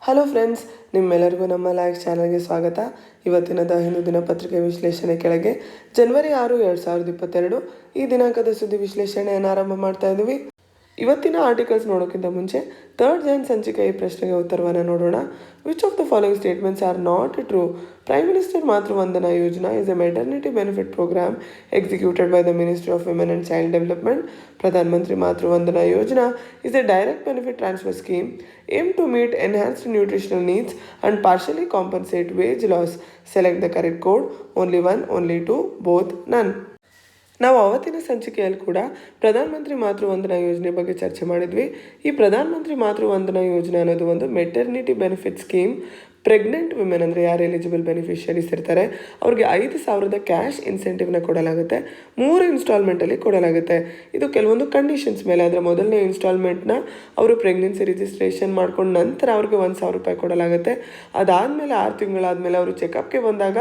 Hello friends, ನಿಮ್ಮೆಲ್ಲರಿಗೂ ನಮ್ಮ live ಚಾನಲ್ಗೆ ಸ್ವಾಗತ. ಇವತ್ತಿನ ದ ಹಿಂದೂ ದಿನಪತ್ರಿಕೆ ವಿಶ್ಲೇಷಣೆ ಕೆಳಗೆ ಜನವರಿ 6, 2022 ಈ ದಿನಾಂಕದ ಸುದ್ದಿ ವಿಶ್ಲೇಷಣೆಯನ್ನು ಆರಂಭ ಮಾಡ್ತಾ ಇದ್ದೀವಿ. ಇವತ್ತಿನ ಆರ್ಟಿಕಲ್ಸ್ ನೋಡೋಕ್ಕಿಂತ ಮುಂಚೆ ಥರ್ಡ್ ಜೈನ್ ಸಂಚಿಕೆ ಈ ಪ್ರಶ್ನೆಗೆ ಉತ್ತರವನ್ನು ನೋಡೋಣ. Which of the following statements are not true? Prime minister Matru Vandana Yojana is a maternity benefit program executed by the Ministry of Women and Child Development. Pradhan Mantri Matruwandana Yojana is a direct benefit transfer scheme aimed to meet enhanced nutritional needs and partially compensate wage loss. Select the correct code. Only one, only two, both, none. ನಾವು ಅವತ್ತಿನ ಸಂಚಿಕೆಯಲ್ಲಿ ಕೂಡ ಪ್ರಧಾನ ಮಂತ್ರಿ ಮಾತೃವಂದನಾ ಯೋಜನೆ ಬಗ್ಗೆ ಚರ್ಚೆ ಮಾಡಿದ್ವಿ. ಈ ಪ್ರಧಾನ ಮಂತ್ರಿ ಮಾತೃವಂದನಾ ಯೋಜನೆ ಅನ್ನೋದು ಒಂದು maternity benefit scheme. Pregnant women ಅಂದರೆ ಯಾರು ಎಲಿಜಿಬಲ್ ಬೆನಿಫಿಷರೀಸ್ ಇರ್ತಾರೆ ಅವ್ರಿಗೆ 5,000 ಕ್ಯಾಶ್ ಇನ್ಸೆಂಟಿವ್ನ ಕೊಡಲಾಗುತ್ತೆ. 3 ಇನ್ಸ್ಟಾಲ್ಮೆಂಟಲ್ಲಿ ಕೊಡಲಾಗುತ್ತೆ. ಇದು ಕೆಲವೊಂದು ಕಂಡೀಷನ್ಸ್ ಮೇಲೆ. ಅಂದರೆ ಮೊದಲನೇ ಇನ್ಸ್ಟಾಲ್ಮೆಂಟ್ನ ಅವರು ಪ್ರೆಗ್ನೆನ್ಸಿ ರಿಜಿಸ್ಟ್ರೇಷನ್ ಮಾಡ್ಕೊಂಡು ನಂತರ ಅವ್ರಿಗೆ 1,000 ರೂಪಾಯಿ ಕೊಡಲಾಗುತ್ತೆ. ಅದಾದಮೇಲೆ 6 ತಿಂಗಳಾದಮೇಲೆ ಅವರು ಚೆಕಪ್ಗೆ ಬಂದಾಗ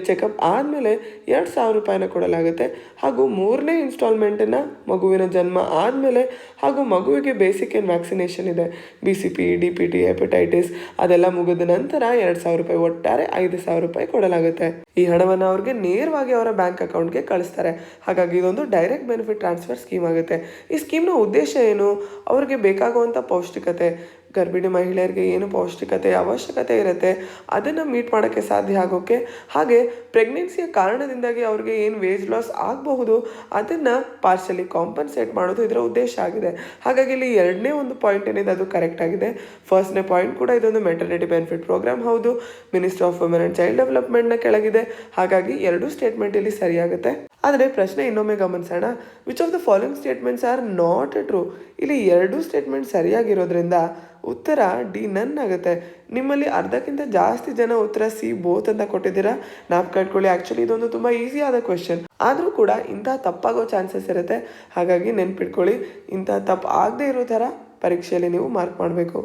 ಚೆಕಪ್ ಆದಮೇಲೆ 2,000 ರೂಪಾಯಿನ ಕೊಡಲಾಗುತ್ತೆ. ಹಾಗೂ 3ನೇ ಇನ್ಸ್ಟಾಲ್ಮೆಂಟನ್ನು ಮಗುವಿನ ಜನ್ಮ ಆದಮೇಲೆ ಹಾಗೂ ಮಗುವಿಗೆ ಬೇಸಿಕ್ ಏನು ವ್ಯಾಕ್ಸಿನೇಷನ್ ಇದೆ, BCP, DPT, ಹೆಪಟೈಟಿಸ್ ಅದೆಲ್ಲ ಮುಗಿದ ನಂತರ 2,000 ರೂಪಾಯಿ, ಒಟ್ಟಾರೆ 5,000 ರೂಪಾಯಿ ಕೊಡಲಾಗುತ್ತೆ. ಈ ಹಣವನ್ನು ಅವ್ರಿಗೆ ನೇರವಾಗಿ ಅವರ ಬ್ಯಾಂಕ್ ಅಕೌಂಟ್ಗೆ ಕಳಿಸ್ತಾರೆ. ಹಾಗಾಗಿ ಇದೊಂದು ಡೈರೆಕ್ಟ್ ಬೆನಿಫಿಟ್ ಟ್ರಾನ್ಸ್ಫರ್ ಸ್ಕೀಮ್ ಆಗುತ್ತೆ. ಈ ಸ್ಕೀಮ್ನ ಉದ್ದೇಶ ಏನು? ಅವ್ರಿಗೆ ಬೇಕಾಗುವಂಥ ಪೌಷ್ಟಿಕತೆ, ಗರ್ಭಿಣಿ ಮಹಿಳೆಯರಿಗೆ ಏನು ಪೌಷ್ಟಿಕತೆ ಅವಶ್ಯಕತೆ ಇರುತ್ತೆ ಅದನ್ನು ಮೀಟ್ ಮಾಡೋಕ್ಕೆ ಸಾಧ್ಯ ಆಗೋಕ್ಕೆ, ಹಾಗೆ ಪ್ರೆಗ್ನೆನ್ಸಿಯ ಕಾರಣದಿಂದಾಗಿ ಅವ್ರಿಗೆ ಏನು ವೇಜ್ ಲಾಸ್ ಆಗಬಹುದು ಅದನ್ನು ಪಾರ್ಷಲಿ ಕಾಂಪನ್ಸೇಟ್ ಮಾಡೋದು ಇದರ ಉದ್ದೇಶ ಆಗಿದೆ. ಹಾಗಾಗಿ ಇಲ್ಲಿ 2ನೇ ಒಂದು ಪಾಯಿಂಟ್ ಏನಿದೆ ಅದು ಕರೆಕ್ಟ್ ಆಗಿದೆ. ಫಸ್ಟ್ನೇ ಪಾಯಿಂಟ್ ಕೂಡ ಇದೊಂದು ಮೆಟರ್ನಿಟಿ ಬೆನಿಫಿಟ್ ಪ್ರೋಗ್ರಾಮ್ ಹೌದು, ministry of women and child ಡೆವಲಪ್ಮೆಂಟ್ನ ಕೆಳಗಿದೆ. ಹಾಗಾಗಿ 2 ಸ್ಟೇಟ್ಮೆಂಟ್ ಇಲ್ಲಿ ಸರಿಯಾಗುತ್ತೆ. ಆದರೆ ಪ್ರಶ್ನೆ ಇನ್ನೊಮ್ಮೆ ಗಮನಿಸೋಣ. Which of the following statements are not true? ಇಲ್ಲಿ 2 ಸ್ಟೇಟ್ಮೆಂಟ್ ಸರಿಯಾಗಿರೋದ್ರಿಂದ ಉತ್ತರ ಡಿ ನನ್ ಆಗುತ್ತೆ. ನಿಮ್ಮಲ್ಲಿ ಅರ್ಧಕ್ಕಿಂತ ಜಾಸ್ತಿ ಜನ ಉತ್ತರ ಸಿ ಬೋತ್ ಅಂತ ಕೊಟ್ಟಿದ್ದೀರಾ. ಜ್ಞಾಪಕ ಇಟ್ಕೊಳ್ಳಿ, ಆ್ಯಕ್ಚುಲಿ ಇದೊಂದು ತುಂಬ ಈಸಿ ಆದ ಕ್ವೆಶ್ಚನ್. ಆದರೂ ಕೂಡ ಇಂಥ ತಪ್ಪಾಗೋ ಚಾನ್ಸಸ್ ಇರುತ್ತೆ. ಹಾಗಾಗಿ ನೆನ್ಪಿಟ್ಕೊಳ್ಳಿ, ಇಂಥ ತಪ್ಪು ಆಗದೆ ಇರೋ ಥರ ಪರೀಕ್ಷೆಯಲ್ಲಿ ನೀವು ಮಾರ್ಕ್ ಮಾಡಬೇಕು.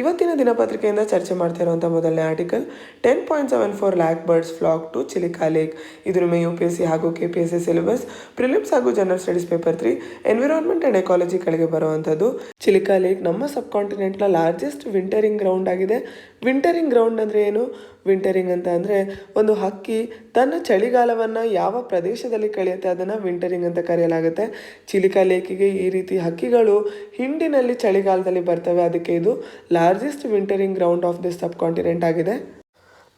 ಇವತ್ತಿನ ದಿನಪತ್ರಿಕೆಯಿಂದ ಚರ್ಚೆ ಮಾಡ್ತಾ ಇರುವಂಥ ಮೊದಲನೇ article 10.74 lakh birds flock to Chilika lake. ಇದು ನಿಮ್ಮ UPSC ಹಾಗೂ KPSC ಸಿಲೆಬಸ್ ಪ್ರಿಲಿಮ್ಸ್ ಹಾಗೂ general studies paper 3 environment and ecology ಕೆಳಗೆ ಬರುವಂಥದ್ದು. ಚಿಲಿಕಾ ಲೇಕ್ ನಮ್ಮ ಸಬ್ ಕಾಂಟಿನೆಂಟ್ನ ಲಾರ್ಜೆಸ್ಟ್ ವಿಂಟರಿಂಗ್ ಗ್ರೌಂಡ್ ಆಗಿದೆ. ವಿಂಟರಿಂಗ್ ಗ್ರೌಂಡ್ ಅಂದರೆ ಏನು? ವಿಂಟರಿಂಗ್ ಅಂತ ಅಂದರೆ ಒಂದು ಹಕ್ಕಿ ತನ್ನ ಚಳಿಗಾಲವನ್ನು ಯಾವ ಪ್ರದೇಶದಲ್ಲಿ ಕಳೆಯುತ್ತೆ ಅದನ್ನು ವಿಂಟರಿಂಗ್ ಅಂತ ಕರೆಯಲಾಗುತ್ತೆ. ಚಿಲಿಕಾ ಲೇಕಿಗೆ ಈ ರೀತಿ ಹಕ್ಕಿಗಳು ಹಿಂಡಿನಲ್ಲಿ ಚಳಿಗಾಲದಲ್ಲಿ ಬರ್ತವೆ. ಅದಕ್ಕೆ ಇದು largest wintering ground of this subcontinent ಆಗಿದೆ.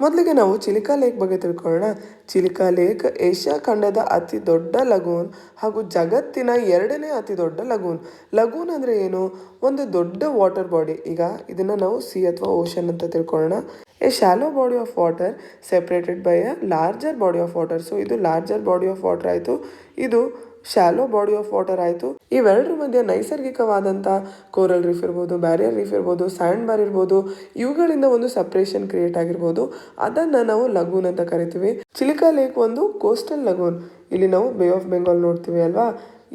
ಮೊದಲಿಗೆ ನಾವು ಚಿಲಿಕಾ ಲೇಕ್ ಬಗ್ಗೆ ತಿಳ್ಕೊಳ್ಳೋಣ. ಚಿಲಿಕಾ ಲೇಕ್ ಏಷ್ಯಾ ಖಂಡದ ಅತಿ ದೊಡ್ಡ ಲಗೂನ್ ಹಾಗೂ ಜಗತ್ತಿನ 2ನೇ ಅತಿ ದೊಡ್ಡ ಲಗೂನ್. ಲಗೂನ್ ಅಂದರೆ ಏನು? ಒಂದು ದೊಡ್ಡ ವಾಟರ್ ಬಾಡಿ. ಈಗ ಇದನ್ನು ನಾವು ಸಿ ಅಥವಾ ಓಷನ್ ಅಂತ ತಿಳ್ಕೊಳ್ಳೋಣ. A shallow body of water separated by a larger body of water. So ಇದು ಲಾರ್ಜರ್ ಬಾಡಿ ಆಫ್ ವಾಟರ್ ಆಯಿತು, ಇದು ಶಾಲೋ ಬಾಡಿ ಆಫ್ ವಾಟರ್ ಆಯಿತು. ಇವೆರಡರ ಮಧ್ಯೆ ನೈಸರ್ಗಿಕವಾದಂಥ ಕೋರಲ್ ರೀಫ್ ಇರ್ಬೋದು, ಬ್ಯಾರಿಯರ್ ರೀಫ್ ಇರ್ಬೋದು, ಸ್ಯಾಂಡ್ ಬಾರ್ ಇರ್ಬೋದು, ಇವುಗಳಿಂದ ಒಂದು ಸಪ್ರೇಷನ್ ಕ್ರಿಯೇಟ್ ಆಗಿರ್ಬೋದು. ಅದನ್ನು ನಾವು ಲಗೂನ್ ಅಂತ ಕರಿತೀವಿ. ಚಿಲಿಕಾ ಲೇಕ್ ಒಂದು ಕೋಸ್ಟಲ್ ಲಗೂನ್. ಇಲ್ಲಿ ನಾವು ಬೇ ಆಫ್ ಬೆಂಗಾಲ್ ನೋಡ್ತೀವಿ ಅಲ್ವಾ,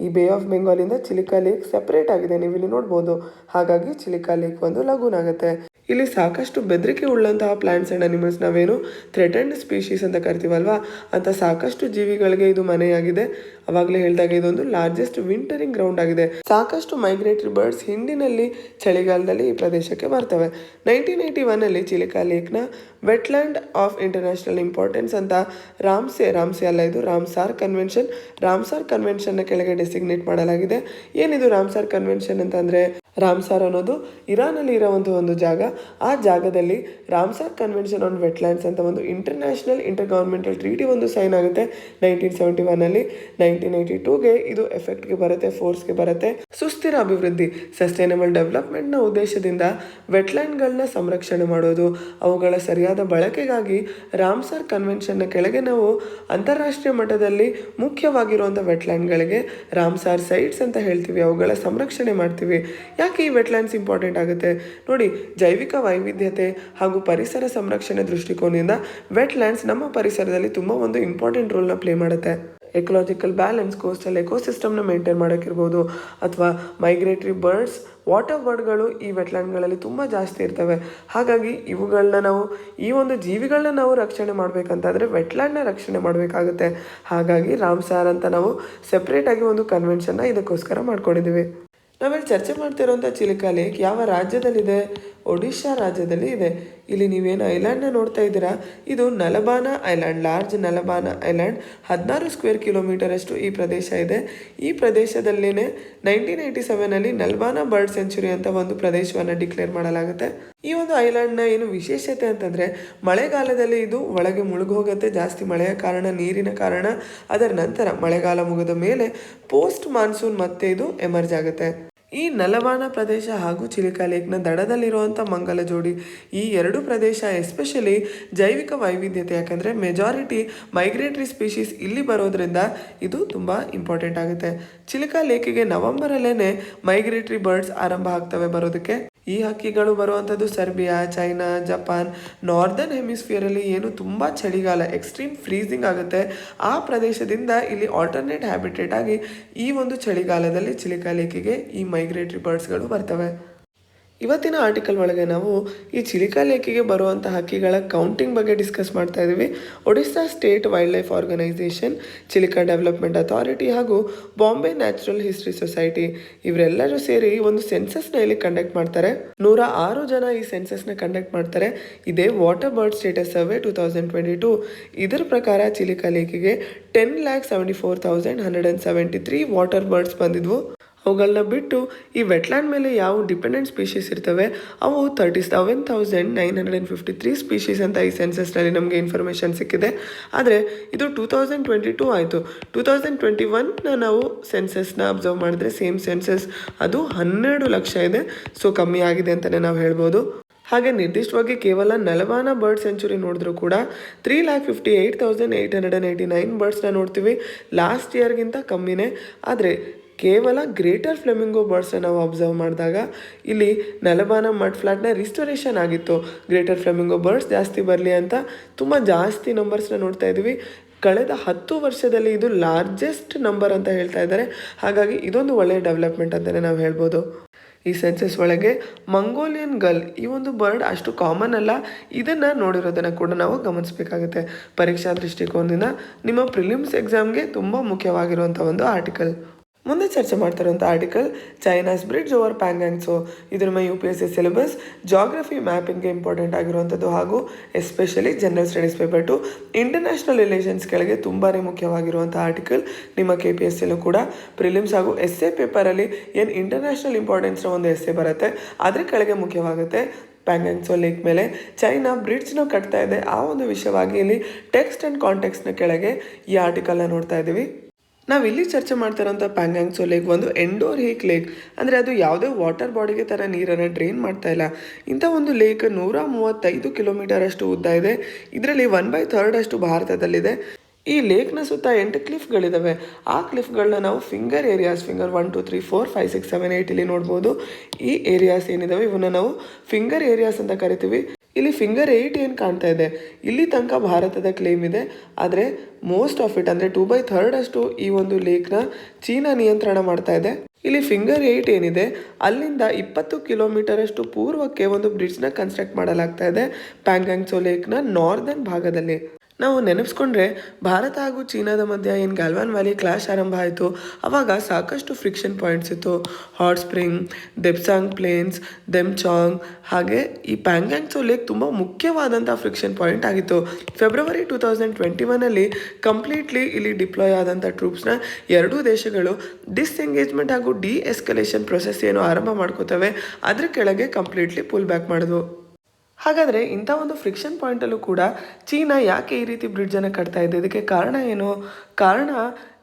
ಈ bay of ಬೆಂಗಾಲಿಂದ Chilika lake separate ಆಗಿದೆ, ನೀವು ಇಲ್ಲಿ ನೋಡ್ಬೋದು. ಹಾಗಾಗಿ ಚಿಲಿಕಾ ಲೇಕ್ ಒಂದು ಲಗೂನ್ ಆಗುತ್ತೆ. ಇಲ್ಲಿ ಸಾಕಷ್ಟು ಬೆದರಿಕೆ ಉಳ್ಳಂತಹ ಪ್ಲಾಂಟ್ಸ್ ಆ್ಯಂಡ್ ಅನಿಮಲ್ಸ್, ನಾವೇನು ಥ್ರೆಟನ್ಡ್ ಸ್ಪೀಶೀಸ್ ಅಂತ ಕರಿತೀವಲ್ವಾ, ಅಂತ ಸಾಕಷ್ಟು ಜೀವಿಗಳಿಗೆ ಇದು ಮನೆಯಾಗಿದೆ. ಅವಾಗಲೇ ಹೇಳಿದಾಗ ಇದೊಂದು ಲಾರ್ಜೆಸ್ಟ್ ವಿಂಟರಿಂಗ್ ಗ್ರೌಂಡ್ ಆಗಿದೆ. ಸಾಕಷ್ಟು ಮೈಗ್ರೇಟರಿ ಬರ್ಡ್ಸ್ ಹಿಂಡಿನಲ್ಲಿ ಚಳಿಗಾಲದಲ್ಲಿ ಈ ಪ್ರದೇಶಕ್ಕೆ ಬರ್ತವೆ. 1981 ಚಿಲಿಕಾ ಲೇಕ್ನ ವೆಟ್ಲ್ಯಾಂಡ್ ಆಫ್ ಇಂಟರ್ನ್ಯಾಷನಲ್ ಇಂಪಾರ್ಟೆನ್ಸ್ ಅಂತ ರಾಮ್ಸೆ ಅಲ್ಲ, ಇದು ರಾಮ್ಸಾರ್ ಕನ್ವೆನ್ಷನ್ನ ಕೆಳಗೆ ಡೆಸಿಗ್ನೇಟ್ ಮಾಡಲಾಗಿದೆ. ಏನಿದು ರಾಮ್ಸಾರ್ ಕನ್ವೆನ್ಷನ್ ಅಂತಂದರೆ, ರಾಮ್ಸಾರ್ ಅನ್ನೋದು ಇರಾನಲ್ಲಿ ಇರೋವಂಥ ಒಂದು ಜಾಗ. ಆ ಜಾಗದಲ್ಲಿ ರಾಮ್ಸಾರ್ ಕನ್ವೆನ್ಷನ್ ಆನ್ ವೆಟ್ಲ್ಯಾಂಡ್ಸ್ ಅಂತ ಒಂದು ಇಂಟರ್ನ್ಯಾಷನಲ್ ಇಂಟರ್ ಗವರ್ಮೆಂಟಲ್ ಟ್ರೀಟಿ ಒಂದು ಸೈನ್ ಆಗುತ್ತೆ 1971. 1982ಗೆ ಇದು ಎಫೆಕ್ಟ್ಗೆ ಬರುತ್ತೆ, ಫೋರ್ಸ್ಗೆ ಬರುತ್ತೆ. ಸುಸ್ಥಿರ ಅಭಿವೃದ್ಧಿ ಸಸ್ಟೈನಬಲ್ ಡೆವಲಪ್ಮೆಂಟ್ನ ಉದ್ದೇಶದಿಂದ ವೆಟ್ಲ್ಯಾಂಡ್ಗಳನ್ನ ಸಂರಕ್ಷಣೆ ಮಾಡೋದು, ಅವುಗಳ ಸರಿಯಾದ ಬಳಕೆಗಾಗಿ ರಾಮ್ಸಾರ್ ಕನ್ವೆನ್ಷನ್ನ ಕೆಳಗೆ ನಾವು ಅಂತಾರಾಷ್ಟ್ರೀಯ ಮಟ್ಟದಲ್ಲಿ ಮುಖ್ಯವಾಗಿರುವಂಥ ವೆಟ್ಲ್ಯಾಂಡ್ಗಳಿಗೆ ರಾಮ್ಸಾರ್ ಸೈಟ್ಸ್ ಅಂತ ಹೇಳ್ತೀವಿ, ಅವುಗಳ ಸಂರಕ್ಷಣೆ ಮಾಡ್ತೀವಿ. ಯಾಕೆ ಈ ವೆಟ್ಲ್ಯಾಂಡ್ಸ್ ಇಂಪಾರ್ಟೆಂಟ್ ಆಗುತ್ತೆ ನೋಡಿ? ಜೈವಿಕ ವೈವಿಧ್ಯತೆ ಹಾಗೂ ಪರಿಸರ ಸಂರಕ್ಷಣೆ ದೃಷ್ಟಿಕೋನದಿಂದ ವೆಟ್ಲ್ಯಾಂಡ್ಸ್ ನಮ್ಮ ಪರಿಸರದಲ್ಲಿ ತುಂಬ ಒಂದು ಇಂಪಾರ್ಟೆಂಟ್ ರೋಲ್ನ ಪ್ಲೇ ಮಾಡುತ್ತೆ. ಎಕಲಾಜಿಕಲ್ ಬ್ಯಾಲೆನ್ಸ್, ಕೋಸ್ಟಲ್ ಎಕೋಸಿಸ್ಟಮ್ನ ಮೇಂಟೈನ್ ಮಾಡೋಕ್ಕಿರ್ಬೋದು, ಅಥವಾ ಮೈಗ್ರೇಟರಿ ಬರ್ಡ್ಸ್, ವಾಟರ್ ಬರ್ಡ್ಗಳು ಈ ವೆಟ್ಲ್ಯಾಂಡ್ಗಳಲ್ಲಿ ತುಂಬ ಜಾಸ್ತಿ ಇರ್ತವೆ. ಹಾಗಾಗಿ ಇವುಗಳನ್ನ ನಾವು, ಈ ಒಂದು ಜೀವಿಗಳನ್ನ ನಾವು ರಕ್ಷಣೆ ಮಾಡಬೇಕಂತಾದರೆ ವೆಟ್ಲ್ಯಾಂಡ್ನ ರಕ್ಷಣೆ ಮಾಡಬೇಕಾಗುತ್ತೆ. ಹಾಗಾಗಿ ರಾಮ್ಸಾರ್ ಅಂತ ನಾವು ಸೆಪ್ರೇಟಾಗಿ ಒಂದು ಕನ್ವೆನ್ಷನ್ನ ಇದಕ್ಕೋಸ್ಕರ ಮಾಡ್ಕೊಂಡಿದ್ದೀವಿ. ನಾವಿಲ್ಲಿ ಚರ್ಚೆ ಮಾಡ್ತಿರೋಂಥ ಚಿಲಿಕಾ ಲೇಕ್ ಯಾವ ರಾಜ್ಯದಲ್ಲಿದೆ? ಒಡಿಶಾ ರಾಜ್ಯದಲ್ಲಿ ಇದೆ. ಇಲ್ಲಿ ನೀವೇನು ಐಲ್ಯಾಂಡ್ನ ನೋಡ್ತಾ ಇದ್ದೀರಾ, ಇದು Nalabana island, large Nalabana island. 16 square kilometre ಅಷ್ಟು ಈ ಪ್ರದೇಶ ಇದೆ. ಈ ಪ್ರದೇಶದಲ್ಲಿನೇ 1987ನಲ್ಲಿ ನಲ್ಬಾನ ಬರ್ಡ್ ಸೆಂಚುರಿ ಅಂತ ಒಂದು ಪ್ರದೇಶವನ್ನು ಡಿಕ್ಲೇರ್ ಮಾಡಲಾಗುತ್ತೆ. ಈ ಒಂದು ಐಲ್ಯಾಂಡ್ನ ಏನು ವಿಶೇಷತೆ ಅಂತಂದರೆ, ಮಳೆಗಾಲದಲ್ಲಿ ಇದು ಒಳಗೆ ಮುಳುಗೋಗುತ್ತೆ, ಜಾಸ್ತಿ ಮಳೆಯ ಕಾರಣ, ನೀರಿನ ಕಾರಣ. ಅದರ ನಂತರ ಮಳೆಗಾಲ ಮುಗಿದ ಮೇಲೆ ಪೋಸ್ಟ್ ಮಾನ್ಸೂನ್ ಮತ್ತೆ ಇದು ಎಮರ್ಜ್ ಆಗುತ್ತೆ. ಈ ನಲಬಾನ ಪ್ರದೇಶ ಹಾಗೂ ಚಿಲಿಕಾ ಲೇಕ್ನ ದಡದಲ್ಲಿರುವಂಥ ಮಂಗಲ ಜೋಡಿ, ಈ ಎರಡು ಪ್ರದೇಶ ಎಸ್ಪೆಷಲಿ ಜೈವಿಕ ವೈವಿಧ್ಯತೆ, ಯಾಕಂದರೆ ಮೆಜಾರಿಟಿ ಮೈಗ್ರೇಟರಿ ಸ್ಪೀಶೀಸ್ ಇಲ್ಲಿ ಬರೋದ್ರಿಂದ ಇದು ತುಂಬ ಇಂಪಾರ್ಟೆಂಟ್ ಆಗುತ್ತೆ. ಚಿಲಿಕಾ ಲೇಕಿಗೆ ನವೆಂಬರಲ್ಲೇ ಮೈಗ್ರೇಟರಿ ಬರ್ಡ್ಸ್ ಆರಂಭ ಆಗ್ತವೆ ಬರೋದಕ್ಕೆ. ಈ ಹಕ್ಕಿಗಳು ಬರುವಂಥದ್ದು ಸರ್ಬಿಯಾ, ಚೈನಾ, ಜಪಾನ್, ನಾರ್ದರ್ನ್ ಹೆಮಿಸ್ಫಿಯರಲ್ಲಿ ಏನು ತುಂಬ ಚಳಿಗಾಲ, ಎಕ್ಸ್ಟ್ರೀಮ್ ಫ್ರೀಸಿಂಗ್ ಆಗುತ್ತೆ, ಆ ಪ್ರದೇಶದಿಂದ ಇಲ್ಲಿ ಆಲ್ಟರ್ನೇಟ್ ಹ್ಯಾಬಿಟೇಟ್ ಆಗಿ ಈ ಒಂದು ಚಳಿಗಾಲದಲ್ಲಿ ಚಿಲಿಕಾ ಲೇಕಿಗೆ ಈ ಮೈಗ್ರೇಟರಿ ಬರ್ಡ್ಸ್ಗಳು ಬರ್ತವೆ. ಇವತ್ತಿನ ಆರ್ಟಿಕಲ್ ಒಳಗೆ ನಾವು ಈ ಚಿಲಿಕಾ ಲೇಕಿಗೆ ಬರುವಂಥ ಹಕ್ಕಿಗಳ ಕೌಂಟಿಂಗ್ ಬಗ್ಗೆ ಡಿಸ್ಕಸ್ ಮಾಡ್ತಾ ಇದ್ದೀವಿ. Odisha state wildlife organisation, Chilika development authority ಹಾಗೂ ಬಾಂಬೆ ನ್ಯಾಚುರಲ್ ಹಿಸ್ಟ್ರಿ ಸೊಸೈಟಿ ಇವರೆಲ್ಲರೂ ಸೇರಿ ಒಂದು ಸೆನ್ಸಸ್ನ ಇಲ್ಲಿ ಕಂಡಕ್ಟ್ ಮಾಡ್ತಾರೆ. 106 ಜನ ಈ ಸೆನ್ಸಸ್ನ ಕಂಡಕ್ಟ್ ಮಾಡ್ತಾರೆ. ಇದೇ ವಾಟರ್ ಬರ್ಡ್ ಸ್ಟೇಟಸ್ ಸರ್ವೆ 2022. ಇದರ ಪ್ರಕಾರ ಚಿಲಿಕಾ ಲೇಕಿಗೆ 10,74,173 ವಾಟರ್ ಬರ್ಡ್ಸ್ ಬಂದಿದ್ವು. ಅವುಗಳನ್ನ ಬಿಟ್ಟು ಈ ವೆಟ್ಲ್ಯಾಂಡ್ ಮೇಲೆ ಯಾವ ಡಿಪೆಂಡೆಂಟ್ ಸ್ಪೀಶೀಸ್ ಇರ್ತವೆ ಅವು 37,953 ಸ್ಪೀಶೀಸ್ ಅಂತ ಈ ಸೆನ್ಸಸ್ನಲ್ಲಿ ನಮಗೆ ಇನ್ಫಾರ್ಮೇಷನ್ ಸಿಕ್ಕಿದೆ. ಆದರೆ ಇದು 2022 ಆಯಿತು. 2021ನ ನಾವು ಸೆನ್ಸಸ್ನ ಅಬ್ಸರ್ವ್ ಮಾಡಿದ್ರೆ ಸೇಮ್ ಸೆನ್ಸಸ್ ಅದು 12 ಲಕ್ಷ ಇದೆ. ಸೊ ಕಮ್ಮಿ ಆಗಿದೆ ಅಂತಲೇ ನಾವು ಹೇಳ್ಬೋದು. ಹಾಗೆ ನಿರ್ದಿಷ್ಟವಾಗಿ ಕೇವಲ ನಲಬಾನ ಬರ್ಡ್ ಸೆಂಚುರಿ ನೋಡಿದ್ರೂ ಕೂಡ 3,58,889 ಬರ್ಡ್ಸ್ನ ನೋಡ್ತೀವಿ. ಲಾಸ್ಟ್ ಇಯರ್ಗಿಂತ ಕಮ್ಮಿನೇ. ಆದರೆ ಕೇವಲ ಗ್ರೇಟರ್ ಫ್ಲೆಮಿಂಗೋ ಬರ್ಡ್ಸ್ನ ನಾವು ಅಬ್ಸರ್ವ್ ಮಾಡಿದಾಗ ಇಲ್ಲಿ ನಲಬಾನ ಮಡ್ ಫ್ಲಾಟ್ನ ರಿಸ್ಟೋರೇಷನ್ ಆಗಿತ್ತು. ಗ್ರೇಟರ್ ಫ್ಲೆಮಿಂಗೋ ಬರ್ಡ್ಸ್ ಜಾಸ್ತಿ ಬರಲಿ ಅಂತ ತುಂಬ ಜಾಸ್ತಿ ನಂಬರ್ಸ್ನ ನೋಡ್ತಾ ಇದ್ದೀವಿ. ಕಳೆದ 10 ವರ್ಷದಲ್ಲಿ ಇದು ಲಾರ್ಜೆಸ್ಟ್ ನಂಬರ್ ಅಂತ ಹೇಳ್ತಾ ಇದ್ದಾರೆ. ಹಾಗಾಗಿ ಇದೊಂದು ಒಳ್ಳೆಯ ಡೆವಲಪ್ಮೆಂಟ್ ಅಂತಲೇ ನಾವು ಹೇಳ್ಬೋದು. ಈ ಸೆನ್ಸಸ್ ಒಳಗೆ ಮಂಗೋಲಿಯನ್ ಗಲ್ ಈ ಒಂದು ಬರ್ಡ್ ಅಷ್ಟು ಕಾಮನ್ ಅಲ್ಲ. ಇದನ್ನು ನೋಡಿರೋದನ್ನು ಕೂಡ ನಾವು ಗಮನಿಸಬೇಕಾಗುತ್ತೆ. ಪರೀಕ್ಷಾ ದೃಷ್ಟಿಕೋನದಿಂದ ನಿಮ್ಮ ಪ್ರಿಲಿಮ್ಸ್ ಎಕ್ಸಾಮ್ಗೆ ತುಂಬ ಮುಖ್ಯವಾಗಿರುವಂಥ ಒಂದು ಆರ್ಟಿಕಲ್. ಮುಂದೆ ಚರ್ಚೆ ಮಾಡ್ತಿರುವಂಥ article China's bridge over Pangong Tso. ಇದು ನಮ್ಮ UPSC ಸಿಲೆಬಸ್ ಜಾಗ್ರಫಿ ಮ್ಯಾಪಿಂಗ್ಗೆ ಇಂಪಾರ್ಟೆಂಟ್ ಆಗಿರುವಂಥದ್ದು ಹಾಗೂ especially general studies paper 2 international relations ಕೆಳಗೆ ತುಂಬಾ ಮುಖ್ಯವಾಗಿರುವಂಥ ಆರ್ಟಿಕಲ್. ನಿಮ್ಮ KPSCಲೂ ಕೂಡ ಪ್ರಿಲಿಮ್ಸ್ ಹಾಗೂ ಎಸ್ಸೆ ಪೇಪರಲ್ಲಿ ಏನು ಇಂಟರ್ನ್ಯಾಷನಲ್ ಇಂಪಾರ್ಟೆನ್ಸ್ನ ಒಂದು ಎಸ್ಸೆ ಬರುತ್ತೆ ಅದ್ರ ಕೆಳಗೆ ಮುಖ್ಯವಾಗುತ್ತೆ. ಪ್ಯಾಂಗಾಂಗ್ ತ್ಸೋ ಲೇಕ್ ಮೇಲೆ ಚೈನಾ ಬ್ರಿಡ್ಜ್ನ ಕಟ್ತಾ ಇದೆ, ಆ ಒಂದು ವಿಷಯವಾಗಿ ಇಲ್ಲಿ ಟೆಕ್ಸ್ಟ್ ಆ್ಯಂಡ್ ಕಾಂಟೆಕ್ಸ್ನ ಕೆಳಗೆ ಈ ಆರ್ಟಿಕಲ್ನ ನೋಡ್ತಾ ಇದ್ದೀವಿ. ನಾವು ಇಲ್ಲಿ ಚರ್ಚೆ ಮಾಡ್ತಾರಂಥ ಪ್ಯಾಂಗಾಂಗ್ ತ್ಸೋ ಲೇಕ್ ಒಂದು ಎಂಡೋರ್ಹಿಕ್ ಲೇಕ್, ಅಂದರೆ ಅದು ಯಾವುದೇ ವಾಟರ್ ಬಾಡಿಗೆ ಥರ ನೀರನ್ನು ಡ್ರೈನ್ ಮಾಡ್ತಾ ಇಲ್ಲ. ಇಂಥ ಒಂದು ಲೇಕ್ 135 ಕಿಲೋಮೀಟರ್ ಅಷ್ಟು ಉದ್ದ ಇದೆ. ಇದರಲ್ಲಿ 1/3 ಅಷ್ಟು ಭಾರತದಲ್ಲಿದೆ. ಈ ಲೇಕ್ನ ಸುತ್ತ 8 ಕ್ಲಿಫ್ಗಳಿದ್ದಾವೆ. ಆ ಕ್ಲಿಫ್ಗಳನ್ನ ನಾವು ಫಿಂಗರ್ ಏರಿಯಾಸ್, ಫಿಂಗರ್ 1 2 3 4 5 6 7 8 ಇಲ್ಲಿ ನೋಡ್ಬೋದು. ಈ ಏರಿಯಾಸ್ ಏನಿದ್ದಾವೆ ಇವನ್ನ ನಾವು ಫಿಂಗರ್ ಏರಿಯಾಸ್ ಅಂತ ಕರಿತೀವಿ. ಇಲ್ಲಿ ಫಿಂಗರ್ 8 ಏನು ಕಾಣ್ತಾ ಇದೆ, ಇಲ್ಲಿ ತನಕ ಭಾರತದ ಕ್ಲೇಮ್ ಇದೆ. ಆದರೆ ಮೋಸ್ಟ್ ಆಫ್ ಇಟ್ ಅಂದರೆ 2/3 ಅಷ್ಟು ಈ ಒಂದು ಲೇಕ್ನ ಚೀನಾ ನಿಯಂತ್ರಣ ಮಾಡ್ತಾ ಇದೆ. ಇಲ್ಲಿ ಫಿಂಗರ್ 8 ಏನಿದೆ ಅಲ್ಲಿಂದ 20 ಕಿಲೋಮೀಟರ್ ಅಷ್ಟು ಪೂರ್ವಕ್ಕೆ ಒಂದು ಬ್ರಿಡ್ಜ್ನ ಕನ್ಸ್ಟ್ರಕ್ಟ್ ಮಾಡಲಾಗ್ತಾ ಇದೆ ಪ್ಯಾಂಗಾಂಗ್ ತ್ಸೋ ಲೇಕ್ನ ನಾರ್ದರ್ನ್ ಭಾಗದಲ್ಲಿ. ನಾವು ನೆನಪಿಸ್ಕೊಂಡ್ರೆ ಭಾರತ ಹಾಗೂ ಚೀನಾದ ಮಧ್ಯೆ ಏನು ಗಾಲ್ವಾನ್ ವ್ಯಾಲಿ ಕ್ಲಾಶ್ ಆರಂಭ ಆಯಿತು ಆವಾಗ ಸಾಕಷ್ಟು ಫ್ರಿಕ್ಷನ್ ಪಾಯಿಂಟ್ಸ್ ಇತ್ತು. ಹಾಟ್ ಸ್ಪ್ರಿಂಗ್, ದೆಪ್ಸಾಂಗ್ ಪ್ಲೇನ್ಸ್, ದೆಮ್ಚಾಂಗ್, ಹಾಗೆ ಈ ಪ್ಯಾಂಗಾಂಗ್ ತ್ಸೋ ಲೇಕ್ ತುಂಬ ಮುಖ್ಯವಾದಂಥ ಫ್ರಿಕ್ಷನ್ ಪಾಯಿಂಟ್ ಆಗಿತ್ತು. ಫೆಬ್ರವರಿ 2021ನಲ್ಲಿ ಕಂಪ್ಲೀಟ್ಲಿ ಇಲ್ಲಿ ಡಿಪ್ಲಾಯ್ ಆದಂಥ ಟ್ರೂಪ್ಸ್ನ ಎರಡೂ ದೇಶಗಳು ಡಿಸ್ಎಂಗೇಜ್ಮೆಂಟ್ ಹಾಗೂ ಡಿಎಸ್ಕಲೇಷನ್ ಪ್ರೊಸೆಸ್ ಏನು ಆರಂಭ ಮಾಡ್ಕೋತವೆ ಅದ್ರ ಕೆಳಗೆ ಕಂಪ್ಲೀಟ್ಲಿ ಪುಲ್ ಬ್ಯಾಕ್ ಮಾಡಿದ್ವು. ಹಾಗಾದರೆ ಇಂಥ ಒಂದು ಫ್ರಿಕ್ಷನ್ ಪಾಯಿಂಟಲ್ಲೂ ಕೂಡ ಚೀನಾ ಯಾಕೆ ಈ ರೀತಿ ಬ್ರಿಡ್ಜನ್ನು ಕಟ್ತಾ ಇದೆ? ಇದಕ್ಕೆ ಕಾರಣ ಏನು? ಕಾರಣ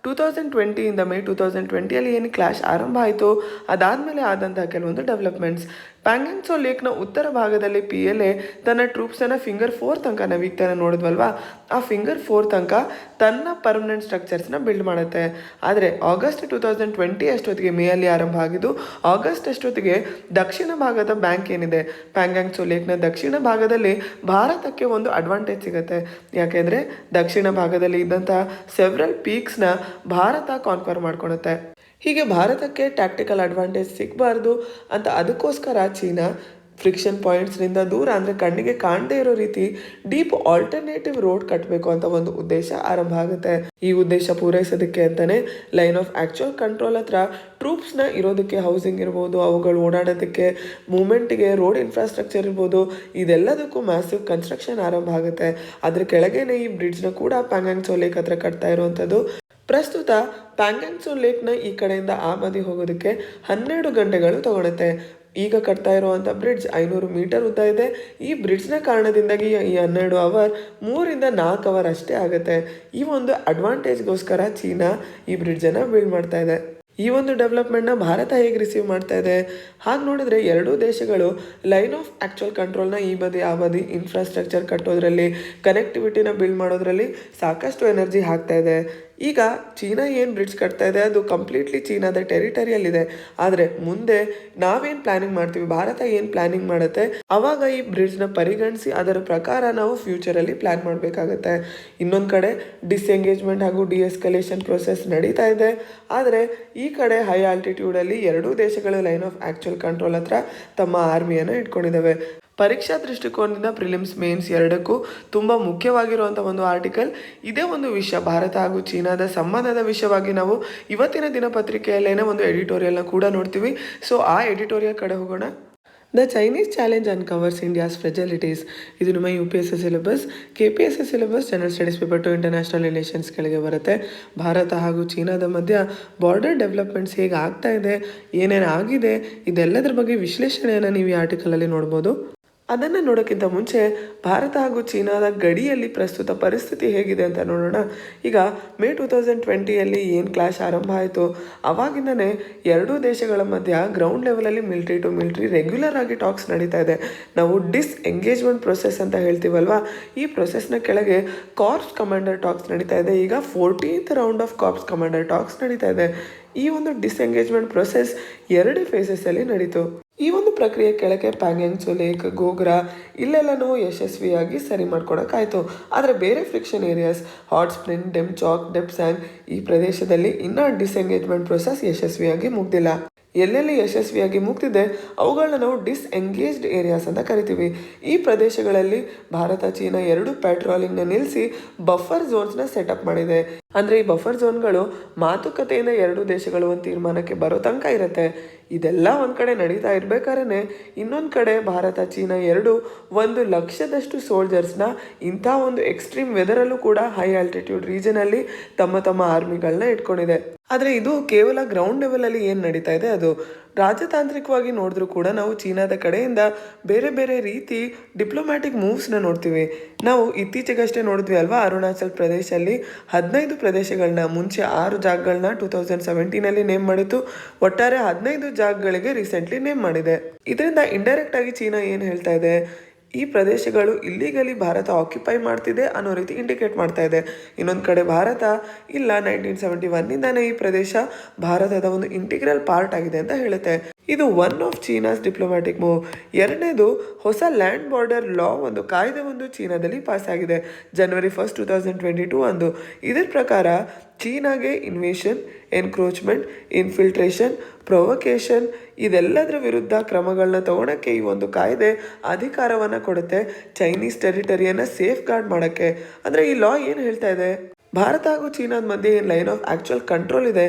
2020 ಮೇ 2020 ಏನು ಕ್ಲಾಶ್ ಆರಂಭ ಆಯಿತು ಅದಾದಮೇಲೆ ಆದಂತಹ ಕೆಲವೊಂದು ಡೆವಲಪ್ಮೆಂಟ್ಸ್. ಪ್ಯಾಂಗಾಂಗ್ ತ್ಸೋ ಲೇಕ್ನ ಉತ್ತರ ಭಾಗದಲ್ಲಿ PLA ತನ್ನ ಟ್ರೂಪ್ಸನ್ನು ಫಿಂಗರ್ 4 ತನಕ ನಾವು ಈಗ ತಾನೇ ನೋಡಿದ್ವಲ್ವಾ, ಆ ಫಿಂಗರ್ 4 ತನಕ ತನ್ನ ಪರ್ಮನೆಂಟ್ ಸ್ಟ್ರಕ್ಚರ್ಸ್ನ ಬಿಲ್ಡ್ ಮಾಡುತ್ತೆ. ಆದರೆ ಆಗಸ್ಟ್ 2020 ಅಷ್ಟೊತ್ತಿಗೆ, ಮೇಯಲ್ಲಿ ಆರಂಭ ಆಗಿದ್ದು, ಆಗಸ್ಟ್ ಅಷ್ಟೊತ್ತಿಗೆ ದಕ್ಷಿಣ ಭಾಗದ ಬ್ಯಾಂಕ್ ಏನಿದೆ ಪ್ಯಾಂಗಾಂಗ್ ತ್ಸೋ ಲೇಕ್ನ ದಕ್ಷಿಣ ಭಾಗದಲ್ಲಿ ಭಾರತಕ್ಕೆ ಒಂದು ಅಡ್ವಾಂಟೇಜ್ ಸಿಗುತ್ತೆ. ಯಾಕೆಂದರೆ ದಕ್ಷಿಣ ಭಾಗದಲ್ಲಿ ಇದ್ದಂಥ ಸೆವ್ರಲ್ ಪೀಕ್ಸ್ನ ಭಾರತ ಕಾನ್ಕ್ವರ್ ಮಾಡ್ಕೊಳುತ್ತೆ. ಹೀಗೆ ಭಾರತಕ್ಕೆ ಟ್ಯಾಕ್ಟಿಕಲ್ ಅಡ್ವಾಂಟೇಜ್ ಸಿಗಬಾರ್ದು ಅಂತ ಅದಕ್ಕೋಸ್ಕರ ಚೀನಾ ಫ್ರಿಕ್ಷನ್ ಪಾಯಿಂಟ್ಸ್ನಿಂದ ದೂರ ಅಂದರೆ ಕಣ್ಣಿಗೆ ಕಾಣದೇ ಇರೋ ರೀತಿ ಡೀಪ್ ಆಲ್ಟರ್ನೇಟಿವ್ ರೋಡ್ ಕಟ್ಟಬೇಕು ಅಂತ ಒಂದು ಉದ್ದೇಶ ಆರಂಭ ಆಗುತ್ತೆ. ಈ ಉದ್ದೇಶ ಪೂರೈಸೋದಕ್ಕೆ ಅಂತಾನೆ ಲೈನ್ ಆಫ್ ಆಕ್ಚುಯಲ್ ಕಂಟ್ರೋಲ್ ಹತ್ರ ಟ್ರೂಪ್ಸ್ನ ಇರೋದಕ್ಕೆ ಹೌಸಿಂಗ್ ಇರ್ಬೋದು, ಅವುಗಳು ಓಡಾಡೋದಕ್ಕೆ ಮೂವ್ಮೆಂಟ್ಗೆ ರೋಡ್ ಇನ್ಫ್ರಾಸ್ಟ್ರಕ್ಚರ್ ಇರ್ಬೋದು, ಇದೆಲ್ಲದಕ್ಕೂ ಮ್ಯಾಸಿವ್ ಕನ್ಸ್ಟ್ರಕ್ಷನ್ ಆರಂಭ ಆಗುತ್ತೆ. ಅದ್ರ ಕೆಳಗೇನೆ ಈ ಬ್ರಿಡ್ಜ್ನ ಕೂಡ ಪ್ಯಾಂಗಾಂಗ್ ತ್ಸೋ ಲೇಕ್ ಹತ್ರ ಕಟ್ತಾ ಇರುವಂಥದ್ದು. ಪ್ರಸ್ತುತ ಪ್ಯಾಂಗಾಂಗ್ ತ್ಸೋ ಲೇಕ್ನ ಈ ಕಡೆಯಿಂದ ಆ ಬದಿ ಹೋಗೋದಕ್ಕೆ 12 ಗಂಟೆಗಳು ತಗೊಳುತ್ತೆ. ಈಗ ಕಟ್ತಾ ಇರುವಂಥ ಬ್ರಿಡ್ಜ್ 500 ಮೀಟರ್ ಉದ್ದ ಇದೆ. ಈ ಬ್ರಿಡ್ಜ್ನ ಕಾರಣದಿಂದಾಗಿ ಈ 12 ಅವರ್ 3ರಿಂದ 4 ಅವರ್ ಅಷ್ಟೇ ಆಗುತ್ತೆ. ಈ ಒಂದು ಅಡ್ವಾಂಟೇಜ್ಗೋಸ್ಕರ ಚೀನಾ ಈ ಬ್ರಿಡ್ಜನ್ನು ಬಿಲ್ಡ್ ಮಾಡ್ತಾ ಇದೆ. ಈ ಒಂದು ಡೆವಲಪ್ಮೆಂಟ್ನ ಭಾರತ ಹೇಗೆ ರಿಸೀವ್ ಮಾಡ್ತಾ ಇದೆ? ಹಾಗೆ ನೋಡಿದ್ರೆ ಎರಡೂ ದೇಶಗಳು ಲೈನ್ ಆಫ್ ಆ್ಯಕ್ಚುಯಲ್ ಕಂಟ್ರೋಲ್ನ ಈ ಬದಿ ಆ ಬದಿ ಇನ್ಫ್ರಾಸ್ಟ್ರಕ್ಚರ್ ಕಟ್ಟೋದ್ರಲ್ಲಿ, ಕನೆಕ್ಟಿವಿಟಿನ ಬಿಲ್ಡ್ ಮಾಡೋದ್ರಲ್ಲಿ ಸಾಕಷ್ಟು ಎನರ್ಜಿ ಹಾಕ್ತಾ ಇದೆ. ಈಗ ಚೀನಾ ಏನು ಬ್ರಿಡ್ಜ್ ಕಟ್ತಾ ಇದೆ ಅದು ಕಂಪ್ಲೀಟ್ಲಿ ಚೀನಾದ ಟೆರಿಟರಿಯಲ್ಲಿದೆ. ಆದರೆ ಮುಂದೆ ನಾವೇನು ಪ್ಲಾನಿಂಗ್ ಮಾಡ್ತೀವಿ, ಭಾರತ ಏನು ಪ್ಲಾನಿಂಗ್ ಮಾಡುತ್ತೆ, ಅವಾಗ ಈ ಬ್ರಿಡ್ಜ್ನ ಪರಿಗಣಿಸಿ ಅದರ ಪ್ರಕಾರ ನಾವು ಫ್ಯೂಚರಲ್ಲಿ ಪ್ಲ್ಯಾನ್ ಮಾಡಬೇಕಾಗತ್ತೆ. ಇನ್ನೊಂದು ಕಡೆ ಡಿಸ್ಎಂಗೇಜ್ಮೆಂಟ್ ಹಾಗೂ ಡಿಎಸ್ಕಲೇಷನ್ ಪ್ರೊಸೆಸ್ ನಡೀತಾ ಇದೆ. ಆದರೆ ಈ ಕಡೆ ಹೈ ಆಲ್ಟಿಟ್ಯೂಡಲ್ಲಿ ಎರಡೂ ದೇಶಗಳು ಲೈನ್ ಆಫ್ ಆ್ಯಕ್ಚುಯಲ್ ಕಂಟ್ರೋಲ್ ಹತ್ರ ತಮ್ಮ ಆರ್ಮಿಯನ್ನು ಇಟ್ಕೊಂಡಿದ್ದಾವೆ. ಪರೀಕ್ಷಾ ದೃಷ್ಟಿಕೋನದಿಂದ ಪ್ರಿಲಿಮ್ಸ್ ಮೇನ್ಸ್ ಎರಡಕ್ಕೂ ತುಂಬ ಮುಖ್ಯವಾಗಿರುವಂಥ ಒಂದು ಆರ್ಟಿಕಲ್. ಇದೇ ಒಂದು ವಿಷಯ, ಭಾರತ ಹಾಗೂ ಚೀನಾದ ಸಂಬಂಧದ ವಿಷಯವಾಗಿ ನಾವು ಇವತ್ತಿನ ದಿನಪತ್ರಿಕೆಯಲ್ಲೇನೆ ಒಂದು ಎಡಿಟೋರಿಯಲ್ನ ಕೂಡ ನೋಡ್ತೀವಿ. ಸೊ ಆ ಎಡಿಟೋರಿಯಲ್ ಕಡೆ ಹೋಗೋಣ. The Chinese challenge uncovers India's fragilities. ಇದು ನಿಮ್ಮ UPSC syllabus, KPSC syllabus, general studies paper 2 international relations ಕೆಳಗೆ ಬರುತ್ತೆ. ಭಾರತ ಹಾಗೂ ಚೀನಾದ ಮಧ್ಯ ಬಾರ್ಡರ್ ಡೆವಲಪ್ಮೆಂಟ್ಸ್ ಹೇಗೆ ಆಗ್ತಾ ಇದೆ, ಏನೇನು ಆಗಿದೆ, ಇದೆಲ್ಲದರ ಬಗ್ಗೆ ವಿಶ್ಲೇಷಣೆಯನ್ನು ನೀವು ಈ ಆರ್ಟಿಕಲಲ್ಲಿ ನೋಡ್ಬೋದು. ಅದನ್ನು ನೋಡೋಕ್ಕಿಂತ ಮುಂಚೆ ಭಾರತ ಹಾಗೂ ಚೀನಾದ ಗಡಿಯಲ್ಲಿ ಪ್ರಸ್ತುತ ಪರಿಸ್ಥಿತಿ ಹೇಗಿದೆ ಅಂತ ನೋಡೋಣ. ಈಗ ಮೇ 2020ಯಲ್ಲಿ ಏನು ಕ್ಲಾಶ್ ಆರಂಭ ಆಯಿತು, ಅವಾಗಿಂದನೇ ಎರಡೂ ದೇಶಗಳ ಮಧ್ಯ ಗ್ರೌಂಡ್ ಲೆವೆಲಲ್ಲಿ ಮಿಲಿಟರಿ ಟು ಮಿಲಿಟರಿ ರೆಗ್ಯುಲರ್ ಆಗಿ ಟಾಕ್ಸ್ ನಡೀತಾ ಇದೆ. ನಾವು ಡಿಸ್ಎಂಗೇಜ್ಮೆಂಟ್ ಪ್ರೊಸೆಸ್ ಅಂತ ಹೇಳ್ತೀವಲ್ವಾ, ಈ ಪ್ರೊಸೆಸ್ನ ಕೆಳಗೆ ಕಾರ್ಪ್ಸ್ ಕಮಾಂಡರ್ ಟಾಕ್ಸ್ ನಡೀತಾ ಇದೆ. ಈಗ 14th round of corps commander talks ನಡೀತಾ ಇದೆ. ಈ ಒಂದು ಡಿಸ್ಎಂಗೇಜ್ಮೆಂಟ್ ಪ್ರೊಸೆಸ್ 2 ಫೇಸಸ್ಸಲ್ಲಿ ನಡೀತು. ಈ ಒಂದು ಪ್ರಕ್ರಿಯೆ ಕೆಳಗೆ ಪ್ಯಾಂಗಾಂಗ್ ತ್ಸೋ ಲೇಕ್, ಗೋಗ್ರಾ ಇಲ್ಲೆಲ್ಲನೂ ಯಶಸ್ವಿಯಾಗಿ ಸರಿ ಮಾಡ್ಕೊಳಕ್ಕಾಯಿತು. ಆದರೆ ಬೇರೆ ಫ್ರಿಕ್ಷನ್ ಏರಿಯಾಸ್ ಹಾಟ್ ಸ್ಪ್ರಿಂಗ್, ಡೆಮ್ಚಾಕ್, ಡೆಪ್ಸಾಂಗ್ ಈ ಪ್ರದೇಶದಲ್ಲಿ ಇನ್ನೂ ಡಿಸ್ಎಂಗೇಜ್ಮೆಂಟ್ ಪ್ರೊಸೆಸ್ ಯಶಸ್ವಿಯಾಗಿ ಮುಗ್ದಿಲ್ಲ. ಎಲ್ಲೆಲ್ಲಿ ಯಶಸ್ವಿಯಾಗಿ ಮುಗ್ದಿದೆ ಅವುಗಳನ್ನ ನಾವು ಡಿಸ್ಎಂಗೇಜ್ಡ್ ಏರಿಯಾಸ್ ಅಂತ ಕರಿತೀವಿ. ಈ ಪ್ರದೇಶಗಳಲ್ಲಿ ಭಾರತ ಚೀನಾ ಎರಡು ಪೆಟ್ರೋಲಿಂಗ್ನ ನಿಲ್ಲಿಸಿ ಬಫರ್ ಝೋನ್ಸ್ನ ಸೆಟಪ್ ಮಾಡಿದೆ. ಅಂದರೆ ಈ ಬಫರ್ ಝೋನ್ಗಳು ಮಾತುಕತೆಯಿಂದ ಎರಡೂ ದೇಶಗಳು ಒಂದು ತೀರ್ಮಾನಕ್ಕೆ ಬರೋ ತನಕ ಇರುತ್ತೆ. ಇದೆಲ್ಲ ಒಂದು ಕಡೆ ನಡೀತಾ ಇರಬೇಕಾದ್ರೆ ಇನ್ನೊಂದು ಕಡೆ ಭಾರತ ಚೀನಾ ಎರಡು 100,000ದಷ್ಟು ಸೋಲ್ಜರ್ಸ್ನ ಇಂಥ ಒಂದು ಎಕ್ಸ್ಟ್ರೀಮ್ ವೆದರಲ್ಲೂ ಕೂಡ ಹೈ ಆಲ್ಟಿಟ್ಯೂಡ್ ರೀಜನಲ್ಲಿ ತಮ್ಮ ಆರ್ಮಿಗಳನ್ನ ಇಟ್ಕೊಂಡಿದೆ. ಆದರೆ ಇದು ಕೇವಲ ಗ್ರೌಂಡ್ ಲೆವೆಲಲ್ಲಿ ಏನು ನಡೀತಾ ಇದೆ ಅದು. ರಾಜತಾಂತ್ರಿಕವಾಗಿ ನೋಡಿದ್ರೂ ಕೂಡ ನಾವು ಚೀನಾದ ಕಡೆಯಿಂದ ಬೇರೆ ಬೇರೆ ರೀತಿ ಡಿಪ್ಲೊಮ್ಯಾಟಿಕ್ ಮೂವ್ಸ್ನ ನೋಡ್ತೀವಿ. ನಾವು ಇತ್ತೀಚೆಗಷ್ಟೇ ನೋಡಿದ್ವಿ ಅಲ್ವಾ, ಅರುಣಾಚಲ್ ಪ್ರದೇಶಲ್ಲಿ 15 ಪ್ರದೇಶಗಳನ್ನ, ಮುಂಚೆ 6 ಜಾಗಗಳನ್ನ 2017ನಲ್ಲಿ ನೇಮ್ ಮಾಡಿತ್ತು. ಒಟ್ಟಾರೆ 15 ಜಾಗಗಳಿಗೆ ರೀಸೆಂಟ್ಲಿ ನೇಮ್ ಮಾಡಿದೆ. ಇದರಿಂದ ಇಂಡೈರೆಕ್ಟ್ ಆಗಿ ಚೀನಾ ಏನು ಹೇಳ್ತಾ ಇದೆ, ಈ ಪ್ರದೇಶಗಳು ಇಲ್ಲಿಗಲಿ ಭಾರತ ಆಕ್ಯುಪೈ ಮಾಡ್ತಿದೆ ಅನ್ನೋ ರೀತಿ ಇಂಡಿಕೇಟ್ ಮಾಡ್ತಾ ಇದೆ. ಇನ್ನೊಂದು ಕಡೆ ಭಾರತ ಇಲ್ಲ, 1971ನಿಂದಾನೇ ಈ ಪ್ರದೇಶ ಭಾರತದ ಒಂದು ಇಂಟಿಗ್ರಲ್ ಪಾರ್ಟ್ ಆಗಿದೆ ಅಂತ ಹೇಳುತ್ತೆ. ಇದು one of China's diplomatic move. ಎರಡನೇದು, ಹೊಸ ಲ್ಯಾಂಡ್ ಬಾರ್ಡರ್ ಲಾ ಒಂದು ಕಾಯ್ದೆ ಒಂದು ಚೀನಾದಲ್ಲಿ ಪಾಸ್ ಆಗಿದೆ January 1, 2022 ಅಂದು. ಇದರ ಪ್ರಕಾರ ಚೀನಾಗೆ ಇನ್ವೇಷನ್, ಎನ್ಕ್ರೋಚ್ಮೆಂಟ್, ಇನ್ಫಿಲ್ಟ್ರೇಷನ್, ಪ್ರೊವೊಕೇಶನ್ ಇದೆಲ್ಲದರ ವಿರುದ್ಧ ಕ್ರಮಗಳನ್ನ ತಗೊಳಕ್ಕೆ ಈ ಒಂದು ಕಾಯ್ದೆ ಅಧಿಕಾರವನ್ನು ಕೊಡುತ್ತೆ, ಚೈನೀಸ್ ಟೆರಿಟರಿಯನ್ನು ಸೇಫ್ ಗಾರ್ಡ್ ಮಾಡೋಕ್ಕೆ. ಅಂದರೆ ಈ ಲಾ ಏನು ಹೇಳ್ತಾ ಇದೆ, ಭಾರತ ಹಾಗೂ ಚೀನಾದ ಮಧ್ಯೆ ಏನು ಲೈನ್ ಆಫ್ ಆ್ಯಕ್ಚುಯಲ್ ಕಂಟ್ರೋಲ್ ಇದೆ,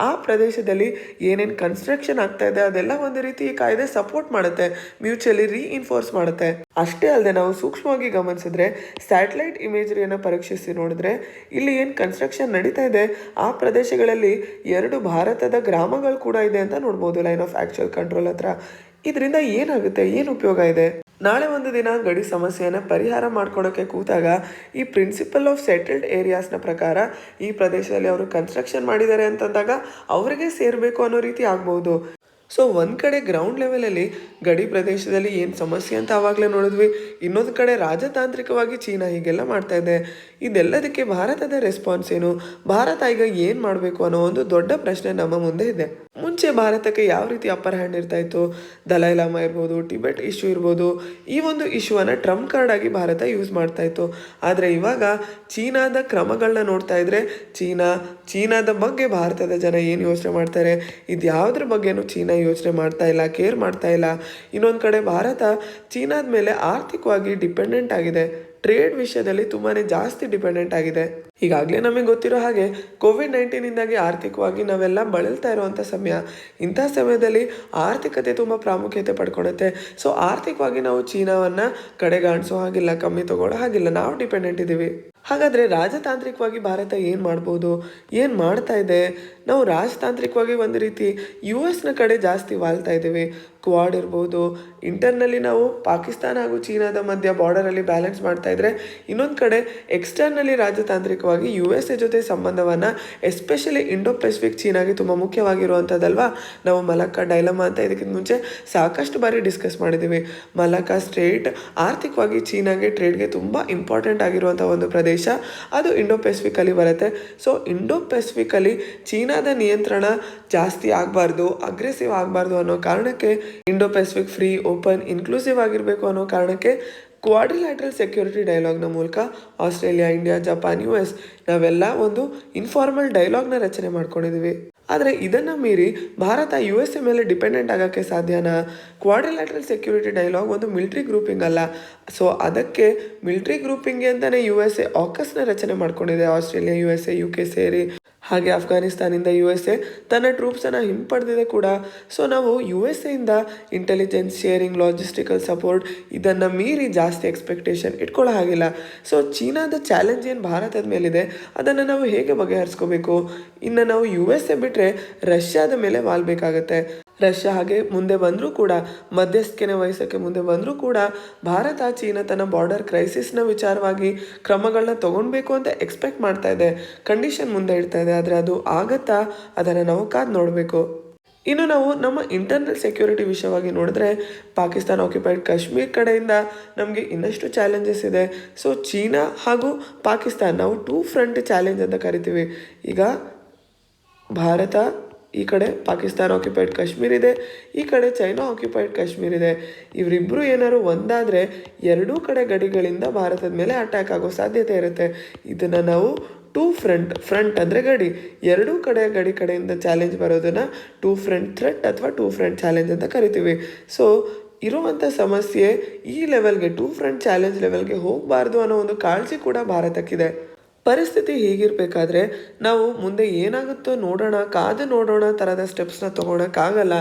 ಆ ಪ್ರದೇಶದಲ್ಲಿ ಏನೇನು ಕನ್ಸ್ಟ್ರಕ್ಷನ್ ಆಗ್ತಾ ಇದೆ ಅದೆಲ್ಲ ಒಂದು ರೀತಿ ಈ ಕಾಯ್ದೆ ಸಪೋರ್ಟ್ ಮಾಡುತ್ತೆ, ಮ್ಯೂಚುವಲಿ ರೀಇನ್ಫೋರ್ಸ್ ಮಾಡುತ್ತೆ. ಅಷ್ಟೇ ಅಲ್ಲದೆ ನಾವು ಸೂಕ್ಷ್ಮವಾಗಿ ಗಮನಿಸಿದ್ರೆ, ಸ್ಯಾಟಲೈಟ್ ಇಮೇಜರಿಯನ್ನು ಪರೀಕ್ಷಿಸಿ ನೋಡಿದ್ರೆ ಇಲ್ಲಿ ಏನು ಕನ್ಸ್ಟ್ರಕ್ಷನ್ ನಡೀತಾ ಇದೆ ಆ ಪ್ರದೇಶಗಳಲ್ಲಿ 2 ಭಾರತದ ಗ್ರಾಮಗಳು ಕೂಡ ಇದೆ ಅಂತ ನೋಡ್ಬೋದು ಲೈನ್ ಆಫ್ ಆ್ಯಕ್ಚುಯಲ್ ಕಂಟ್ರೋಲ್ ಹತ್ರ. ಇದರಿಂದ ಏನಾಗುತ್ತೆ, ಏನು ಉಪಯೋಗ ಇದೆ? ನಾಳೆ ಒಂದು ದಿನ ಗಡಿ ಸಮಸ್ಯೆಯನ್ನು ಪರಿಹಾರ ಮಾಡ್ಕೊಳೋಕ್ಕೆ ಕೂತಾಗ ಈ ಪ್ರಿನ್ಸಿಪಲ್ ಆಫ್ ಸೆಟಲ್ಡ್ ಏರಿಯಾಸ್ನ ಪ್ರಕಾರ ಈ ಪ್ರದೇಶದಲ್ಲಿ ಅವರು ಕನ್ಸ್ಟ್ರಕ್ಷನ್ ಮಾಡಿದ್ದಾರೆ ಅಂತಂದಾಗ ಅವರಿಗೆ ಸೇರಬೇಕು ಅನ್ನೋ ರೀತಿ ಆಗ್ಬೋದು. ಸೊ ಒಂದು ಕಡೆ ಗ್ರೌಂಡ್ ಲೆವೆಲಲ್ಲಿ ಗಡಿ ಪ್ರದೇಶದಲ್ಲಿ ಏನು ಸಮಸ್ಯೆ ಅಂತ ಆವಾಗಲೇ ನೋಡಿದ್ವಿ, ಇನ್ನೊಂದು ಕಡೆ ರಾಜತಾಂತ್ರಿಕವಾಗಿ ಚೀನಾ ಹೀಗೆಲ್ಲ ಮಾಡ್ತಾ ಇದೆ. ಇದೆಲ್ಲದಕ್ಕೆ ಭಾರತದ ರೆಸ್ಪಾನ್ಸ್ ಏನು, ಭಾರತ ಈಗ ಏನು ಮಾಡಬೇಕು ಅನ್ನೋ ಒಂದು ದೊಡ್ಡ ಪ್ರಶ್ನೆ ನಮ್ಮ ಮುಂದೆ ಇದೆ. ಮುಂಚೆ ಭಾರತಕ್ಕೆ ಯಾವ ರೀತಿ ಅಪ್ಪರ್ ಹ್ಯಾಂಡ್ ಇರ್ತಾ ಇತ್ತು, ದಲೈ ಲಾಮಾ ಇರ್ಬೋದು, ಟಿಬೆಟ್ ಇಶ್ಯೂ ಇರ್ಬೋದು, ಈ ಒಂದು ಇಶ್ಯೂವನ್ನು ಟ್ರಂಪ್ ಕಾರ್ಡ್ ಆಗಿ ಭಾರತ ಯೂಸ್ ಮಾಡ್ತಾ ಇತ್ತು. ಆದರೆ ಇವಾಗ ಚೀನಾದ ಕ್ರಮಗಳನ್ನ ನೋಡ್ತಾ ಇದ್ರೆ ಚೀನಾದ ಬಗ್ಗೆ ಭಾರತದ ಜನ ಏನು ಯೋಚನೆ ಮಾಡ್ತಾರೆ, ಇದು ಯಾವುದ್ರ ಬಗ್ಗೆನೂ ಚೀನಾ ಯೋಚನೆ ಮಾಡ್ತಾ ಇಲ್ಲ, ಕೇರ್ ಮಾಡ್ತಾ ಇಲ್ಲ. ಇನ್ನೊಂದು ಕಡೆ ಭಾರತ ಚೀನಾದ ಮೇಲೆ ಆರ್ಥಿಕವಾಗಿ ಡಿಪೆಂಡೆಂಟ್ ಆಗಿದೆ, ಟ್ರೇಡ್ ವಿಷಯದಲ್ಲಿ ತುಂಬಾ ಜಾಸ್ತಿ ಡಿಪೆಂಡೆಂಟ್ ಆಗಿದೆ. ಈಗಾಗಲೇ ನಮಗೆ ಗೊತ್ತಿರೋ ಹಾಗೆ ಕೋವಿಡ್-19ಇಂದಾಗಿ ಆರ್ಥಿಕವಾಗಿ ನಾವೆಲ್ಲ ಬಳಲ್ತಾ ಇರುವಂಥ ಸಮಯ. ಇಂಥ ಸಮಯದಲ್ಲಿ ಆರ್ಥಿಕತೆ ತುಂಬ ಪ್ರಾಮುಖ್ಯತೆ ಪಡ್ಕೊಳುತ್ತೆ. ಸೊ ಆರ್ಥಿಕವಾಗಿ ನಾವು ಚೀನಾವನ್ನು ಕಡೆಗಾಣಿಸೋ ಹಾಗಿಲ್ಲ, ಕಮ್ಮಿ ತಗೊಳ್ಳೋ ಹಾಗಿಲ್ಲ, ನಾವು ಡಿಪೆಂಡೆಂಟ್ ಇದ್ದೀವಿ. ಹಾಗಾದರೆ ರಾಜತಾಂತ್ರಿಕವಾಗಿ ಭಾರತ ಏನು ಮಾಡ್ಬೋದು, ಏನು ಮಾಡ್ತಾ ಇದೆ? ನಾವು ರಾಜತಾಂತ್ರಿಕವಾಗಿ ಒಂದು ರೀತಿ US ಕಡೆ ಜಾಸ್ತಿ ವಾಲ್ತಾ ಇದ್ದೀವಿ. ಕ್ವಾಡ್ ಇರ್ಬೋದು, ಇಂಟರ್ನಲ್ಲಿ ನಾವು ಪಾಕಿಸ್ತಾನ ಹಾಗೂ ಚೀನಾದ ಮಧ್ಯ ಬಾರ್ಡರಲ್ಲಿ ಬ್ಯಾಲೆನ್ಸ್ ಮಾಡ್ತಾ ಇದ್ರೆ, ಇನ್ನೊಂದು ಕಡೆ ಎಕ್ಸ್ಟರ್ನಲ್ಲಿ ರಾಜತಾಂತ್ರಿಕವಾಗಿ USA ಜೊತೆ ಸಂಬಂಧವನ್ನು, ಎಸ್ಪೆಷಲಿ ಇಂಡೋ ಪೆಸಿಫಿಕ್ ಚೀನಾಗೆ ತುಂಬ ಮುಖ್ಯವಾಗಿರುವಂಥದ್ದಲ್ವಾ. ನಾವು ಮಲಕ್ಕಾ ಡೈಲಮಾ ಅಂತ ಇದಕ್ಕಿಂತ ಮುಂಚೆ ಸಾಕಷ್ಟು ಬಾರಿ ಡಿಸ್ಕಸ್ ಮಾಡಿದ್ದೀವಿ. ಮಲಕ್ಕಾ ಸ್ಟ್ರೇಟ್ ಆರ್ಥಿಕವಾಗಿ ಚೀನಾಗೆ, ಟ್ರೇಡ್ಗೆ ತುಂಬ ಇಂಪಾರ್ಟೆಂಟ್ ಆಗಿರುವಂಥ ಒಂದು ಪ್ರದೇಶ, ಅದು ಇಂಡೋ ಪೆಸಿಫಿಕಲ್ಲಿ ಬರುತ್ತೆ. ಸೊ ಇಂಡೋ ಪೆಸಿಫಿಕಲ್ಲಿ ಚೀನಾದ ನಿಯಂತ್ರಣ ಜಾಸ್ತಿ ಆಗಬಾರ್ದು, ಅಗ್ರೆಸಿವ್ ಆಗಬಾರ್ದು ಅನ್ನೋ ಕಾರಣಕ್ಕೆ, Indo Pacific free, open, inclusive ಆಗಿರಬೇಕು ಅನ್ನೋ ಕಾರಣಕ್ಕೆ ಕ್ವಾಡ್ರಿಲ್ಯಾಟ್ರಲ್ ಸೆಕ್ಯೂರಿಟಿ ಡೈಲಾಗ್ನ ಮೂಲಕ ಆಸ್ಟ್ರೇಲಿಯಾ, ಇಂಡಿಯಾ, ಜಪಾನ್, US ನಾವೆಲ್ಲ ಒಂದು ಇನ್ಫಾರ್ಮಲ್ ಡೈಲಾಗ್ನ ರಚನೆ ಮಾಡ್ಕೊಂಡಿದ್ದೀವಿ. ಆದರೆ ಇದನ್ನು ಮೀರಿ ಭಾರತ USA ಮೇಲೆ ಡಿಪೆಂಡೆಂಟ್ ಆಗೋಕ್ಕೆ ಸಾಧ್ಯನಾ? ಕ್ವಾಡ್ರಿಲ್ಯಾಟ್ರಲ್ ಸೆಕ್ಯೂರಿಟಿ ಡೈಲಾಗ್ ಒಂದು ಮಿಲಿಟ್ರಿ ಗ್ರೂಪಿಂಗ್ ಅಲ್ಲ. ಸೊ ಅದಕ್ಕೆ ಮಿಲಿಟ್ರಿ ಗ್ರೂಪಿಂಗ್ಗೆ ಅಂತಲೇ USA ಆಕಸ್ನ ರಚನೆ ಮಾಡ್ಕೊಂಡಿದೆ. ಆಸ್ಟ್ರೇಲಿಯಾ, USA, UK ಸೇರಿ, ಹಾಗೆ ಅಫ್ಘಾನಿಸ್ತಾನಿಂದ USA ತನ್ನ ಟ್ರೂಪ್ಸನ್ನು ಹಿಂಪಡೆದಿದೆ ಕೂಡ. ಸೊ ನಾವು USA intelligence sharing, logistical support ಇದನ್ನು ಮೀರಿ ಜಾಸ್ತಿ ಎಕ್ಸ್ಪೆಕ್ಟೇಷನ್ ಇಟ್ಕೊಳ್ಳೋ ಹಾಗಿಲ್ಲ. ಸೊ ಚೀನಾದ ಚಾಲೆಂಜ್ ಏನು ಭಾರತದ ಮೇಲಿದೆ, ಅದನ್ನು ನಾವು ಹೇಗೆ ಬಗೆಹರಿಸ್ಕೋಬೇಕು? ಇನ್ನು ನಾವು USA ಬಿಟ್ಟರೆ ರಷ್ಯಾದ ಮೇಲೆ ವಾಲ್ಬೇಕಾಗತ್ತೆ. ರಷ್ಯಾ ಹಾಗೆ ಮುಂದೆ ಬಂದರೂ ಕೂಡ, ಮಧ್ಯಸ್ಥಿಕೆನೆ ವಹಿಸೋಕ್ಕೆ ಮುಂದೆ ಬಂದರೂ ಕೂಡ, ಭಾರತ ಚೀನಾ ತನ್ನ ಬಾರ್ಡರ್ ಕ್ರೈಸಿಸ್ನ ವಿಚಾರವಾಗಿ ಕ್ರಮಗಳನ್ನ ತೊಗೊಳ್ಬೇಕು ಅಂತ ಎಕ್ಸ್ಪೆಕ್ಟ್ ಮಾಡ್ತಾ ಇದೆ, ಕಂಡೀಷನ್ ಮುಂದೆ ಇಡ್ತಾ ಇದೆ. ಆದರೆ ಅದು ಆಗತ್ತಾ, ಅದನ್ನು ನಾವು ಕಾದು ನೋಡಬೇಕು. ಇನ್ನು ನಾವು ನಮ್ಮ ಇಂಟರ್ನಲ್ ಸೆಕ್ಯೂರಿಟಿ ವಿಷಯವಾಗಿ ನೋಡಿದ್ರೆ, ಪಾಕಿಸ್ತಾನ ಆಕ್ಯುಪೈಡ್ ಕಾಶ್ಮೀರ್ ಕಡೆಯಿಂದ ನಮಗೆ ಇನ್ನಷ್ಟು ಚಾಲೆಂಜಸ್ ಇದೆ. ಸೊ ಚೀನಾ ಹಾಗೂ ಪಾಕಿಸ್ತಾನ, ನಾವು 2 ಫ್ರಂಟ್ ಚಾಲೆಂಜ್ ಅಂತ ಕರಿತೀವಿ. ಈಗ ಭಾರತ ಈ ಕಡೆ ಪಾಕಿಸ್ತಾನ ಆಕ್ಯುಪೈಡ್ ಕಾಶ್ಮೀರ್ ಇದೆ, ಈ ಕಡೆ ಚೈನಾ ಆಕ್ಯುಪೈಡ್ ಕಾಶ್ಮೀರ್ ಇದೆ. ಇವರಿಬ್ಬರು ಏನಾದ್ರು ಒಂದಾದರೆ ಎರಡೂ ಕಡೆ ಗಡಿಗಳಿಂದ ಭಾರತದ ಮೇಲೆ ಅಟ್ಯಾಕ್ ಆಗೋ ಸಾಧ್ಯತೆ ಇರುತ್ತೆ. ಇದನ್ನು ನಾವು 2 ಫ್ರಂಟ್ ಅಂದರೆ ಗಡಿ, ಎರಡೂ ಕಡೆ ಗಡಿ ಕಡೆಯಿಂದ ಚಾಲೆಂಜ್ ಬರೋದನ್ನು 2 ಫ್ರಂಟ್ ಥ್ರೆಟ್ ಅಥವಾ 2 ಫ್ರಂಟ್ ಚಾಲೆಂಜ್ ಅಂತ ಕರಿತೀವಿ. ಸೊ ಇರುವಂಥ ಸಮಸ್ಯೆ ಈ ಲೆವೆಲ್ಗೆ, 2 ಫ್ರಂಟ್ ಚಾಲೆಂಜ್ ಲೆವೆಲ್ಗೆ ಹೋಗಬಾರ್ದು ಅನ್ನೋ ಒಂದು ಕಾಳಜಿ ಕೂಡ ಭಾರತಕ್ಕಿದೆ. ಪರಿಸ್ಥಿತಿ ಹೀಗಿರಬೇಕಾದ್ರೆ ನಾವು ಮುಂದೆ ಏನಾಗುತ್ತೋ ನೋಡೋಣ, ಕಾದು ನೋಡೋಣ ಥರದ ಸ್ಟೆಪ್ಸ್ನ ತೊಗೊಳಕ್ಕಾಗಲ್ಲ.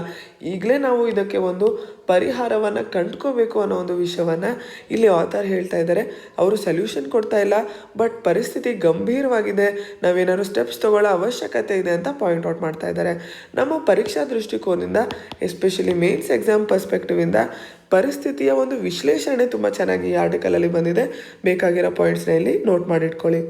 ಈಗಲೇ ನಾವು ಇದಕ್ಕೆ ಒಂದು ಪರಿಹಾರವನ್ನು ಕಂಡ್ಕೋಬೇಕು ಅನ್ನೋ ಒಂದು ವಿಷಯವನ್ನು ಇಲ್ಲಿ ಆಥರ್ ಹೇಳ್ತಾ ಇದ್ದಾರೆ. ಅವರು ಸೊಲ್ಯೂಷನ್ ಕೊಡ್ತಾ ಇಲ್ಲ, ಬಟ್ ಪರಿಸ್ಥಿತಿ ಗಂಭೀರವಾಗಿದೆ, ನಾವೇನಾದ್ರು ಸ್ಟೆಪ್ಸ್ ತೊಗೊಳ್ಳೋ ಅವಶ್ಯಕತೆ ಇದೆ ಅಂತ ಪಾಯಿಂಟ್ ಔಟ್ ಮಾಡ್ತಾ ಇದ್ದಾರೆ. ನಮ್ಮ ಪರೀಕ್ಷಾ ದೃಷ್ಟಿಕೋನದಿಂದ, ಎಸ್ಪೆಷಲಿ ಮೇನ್ಸ್ ಎಕ್ಸಾಮ್ ಪರ್ಸ್ಪೆಕ್ಟಿವಿಂದ ಪರಿಸ್ಥಿತಿಯ ಒಂದು ವಿಶ್ಲೇಷಣೆ ತುಂಬ ಚೆನ್ನಾಗಿ ಈ ಆರ್ಟಿಕಲಲ್ಲಿ ಬಂದಿದೆ. ಬೇಕಾಗಿರೋ ಪಾಯಿಂಟ್ಸ್ನ ಇಲ್ಲಿ ನೋಟ್ ಮಾಡಿಟ್ಕೊಳ್ಳಿ.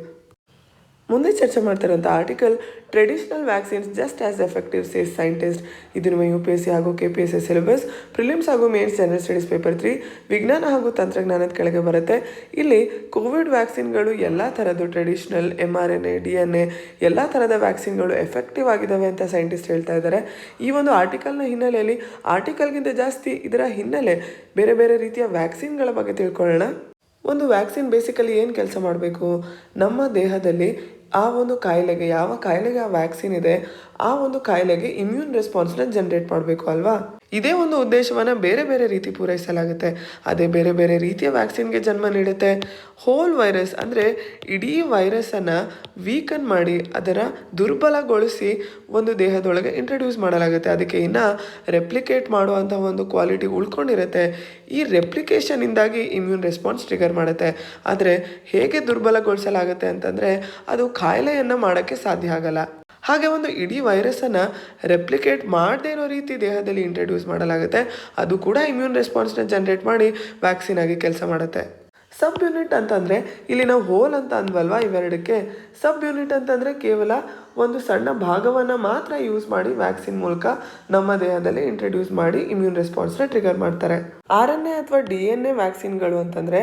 ಮುಂದೆ ಚರ್ಚೆ ಮಾಡ್ತಿರೋಂಥ article, traditional vaccines just as effective says scientist. ಇದು ನಿಮ್ಮ UPSC ಹಾಗೂ KPSC ಸಿಲೆಬಸ್, ಪ್ರಿಲಿಮ್ಸ್ ಹಾಗೂ ಮೇನ್ಸ್ ಜನರಲ್ ಸ್ಟಡೀಸ್ ಪೇಪರ್ 3 ವಿಜ್ಞಾನ ಹಾಗೂ ತಂತ್ರಜ್ಞಾನದ ಕೆಳಗೆ ಬರುತ್ತೆ. ಇಲ್ಲಿ ಕೋವಿಡ್ ವ್ಯಾಕ್ಸಿನ್ಗಳು ಎಲ್ಲ ಥರದ್ದು, ಟ್ರೆಡಿಷನಲ್, mRNA, DNA ಎಲ್ಲ ಥರದ ವ್ಯಾಕ್ಸಿನ್ಗಳು ಎಫೆಕ್ಟಿವ್ ಆಗಿದ್ದಾವೆ ಅಂತ ಸೈಂಟಿಸ್ಟ್ ಹೇಳ್ತಾ ಇದ್ದಾರೆ. ಈ ಒಂದು ಆರ್ಟಿಕಲ್ನ ಹಿನ್ನೆಲೆಯಲ್ಲಿ, ಆರ್ಟಿಕಲ್ಗಿಂತ ಜಾಸ್ತಿ ಇದರ ಹಿನ್ನೆಲೆ, ಬೇರೆ ಬೇರೆ ರೀತಿಯ ವ್ಯಾಕ್ಸಿನ್ಗಳ ಬಗ್ಗೆ ತಿಳ್ಕೊಳ್ಳೋಣ. ಒಂದು ವ್ಯಾಕ್ಸಿನ್ ಬೇಸಿಕಲಿ ಏನು ಕೆಲಸ ಮಾಡಬೇಕು, ನಮ್ಮ ದೇಹದಲ್ಲಿ ಆ ಒಂದು ಕಾಯಿಲೆಗೆ, ಯಾವ ಕಾಯಿಲೆಗೆ ಆ ವ್ಯಾಕ್ಸಿನ್ ಇದೆ, ಆ ಒಂದು ಕಾಯಿಲೆಗೆ ಇಮ್ಯೂನ್ ರೆಸ್ಪಾನ್ಸ್ನ ಜನ್ರೇಟ್ ಮಾಡಬೇಕು ಅಲ್ವಾ. ಇದೇ ಒಂದು ಉದ್ದೇಶವನ್ನು ಬೇರೆ ಬೇರೆ ರೀತಿ ಪೂರೈಸಲಾಗುತ್ತೆ. ಅದೇ ಬೇರೆ ಬೇರೆ ರೀತಿಯ ವ್ಯಾಕ್ಸಿನ್ಗೆ ಜನ್ಮ ನೀಡುತ್ತೆ. ಹೋಲ್ ವೈರಸ್ ಅಂದರೆ ಇಡೀ ವೈರಸ್ಸನ್ನು ವೀಕನ್ ಮಾಡಿ, ಅದರ ದುರ್ಬಲಗೊಳಿಸಿ ಒಂದು ದೇಹದೊಳಗೆ ಇಂಟ್ರಡ್ಯೂಸ್ ಮಾಡಲಾಗುತ್ತೆ. ಅದಕ್ಕೆ ಇನ್ನು ರೆಪ್ಲಿಕೇಟ್ ಮಾಡುವಂಥ ಒಂದು ಕ್ವಾಲಿಟಿ ಉಳ್ಕೊಂಡಿರುತ್ತೆ. ಈ ರೆಪ್ಲಿಕೇಷನಿಂದಾಗಿ ಇಮ್ಯೂನ್ ರೆಸ್ಪಾನ್ಸ್ ಟ್ರಿಗರ್ ಮಾಡುತ್ತೆ. ಆದರೆ ಹೇಗೆ ದುರ್ಬಲಗೊಳಿಸಲಾಗುತ್ತೆ ಅಂತಂದರೆ, ಅದು ಕಾಯಿಲೆಯನ್ನು ಮಾಡೋಕ್ಕೆ ಸಾಧ್ಯ ಆಗಲ್ಲ. ಹಾಗೆ ಒಂದು ಇಡೀ ವೈರಸ್ಸನ್ನು ರೆಪ್ಲಿಕೇಟ್ ಮಾಡದೇ ಇರೋ ರೀತಿ ದೇಹದಲ್ಲಿ ಇಂಟ್ರಡ್ಯೂಸ್ ಮಾಡಲಾಗುತ್ತೆ. ಅದು ಕೂಡ ಇಮ್ಯೂನ್ ರೆಸ್ಪಾನ್ಸ್ನ ಜನ್ರೇಟ್ ಮಾಡಿ ವ್ಯಾಕ್ಸಿನ್ ಆಗಿ ಕೆಲಸ ಮಾಡುತ್ತೆ. ಸಬ್ ಯೂನಿಟ್ ಅಂತಂದರೆ, ಇಲ್ಲಿ ನಾವು ಹೋಲ್ ಅಂತ ಅಂದ್ವಲ್ವ ಇವೆರಡಕ್ಕೆ. ಸಬ್ ಯೂನಿಟ್ ಅಂತಂದರೆ ಕೇವಲ ಒಂದು ಸಣ್ಣ ಭಾಗವನ್ನು ಮಾತ್ರ ಯೂಸ್ ಮಾಡಿ ವ್ಯಾಕ್ಸಿನ್ ಮೂಲಕ ನಮ್ಮ ದೇಹದಲ್ಲಿ ಇಂಟ್ರಡ್ಯೂಸ್ ಮಾಡಿ ಇಮ್ಯೂನ್ ರೆಸ್ಪಾನ್ಸ್ನ ಟ್ರಿಗರ್ ಮಾಡ್ತಾರೆ. RNA ಅಥವಾ DNA ವ್ಯಾಕ್ಸಿನ್ಗಳು ಅಂತಂದರೆ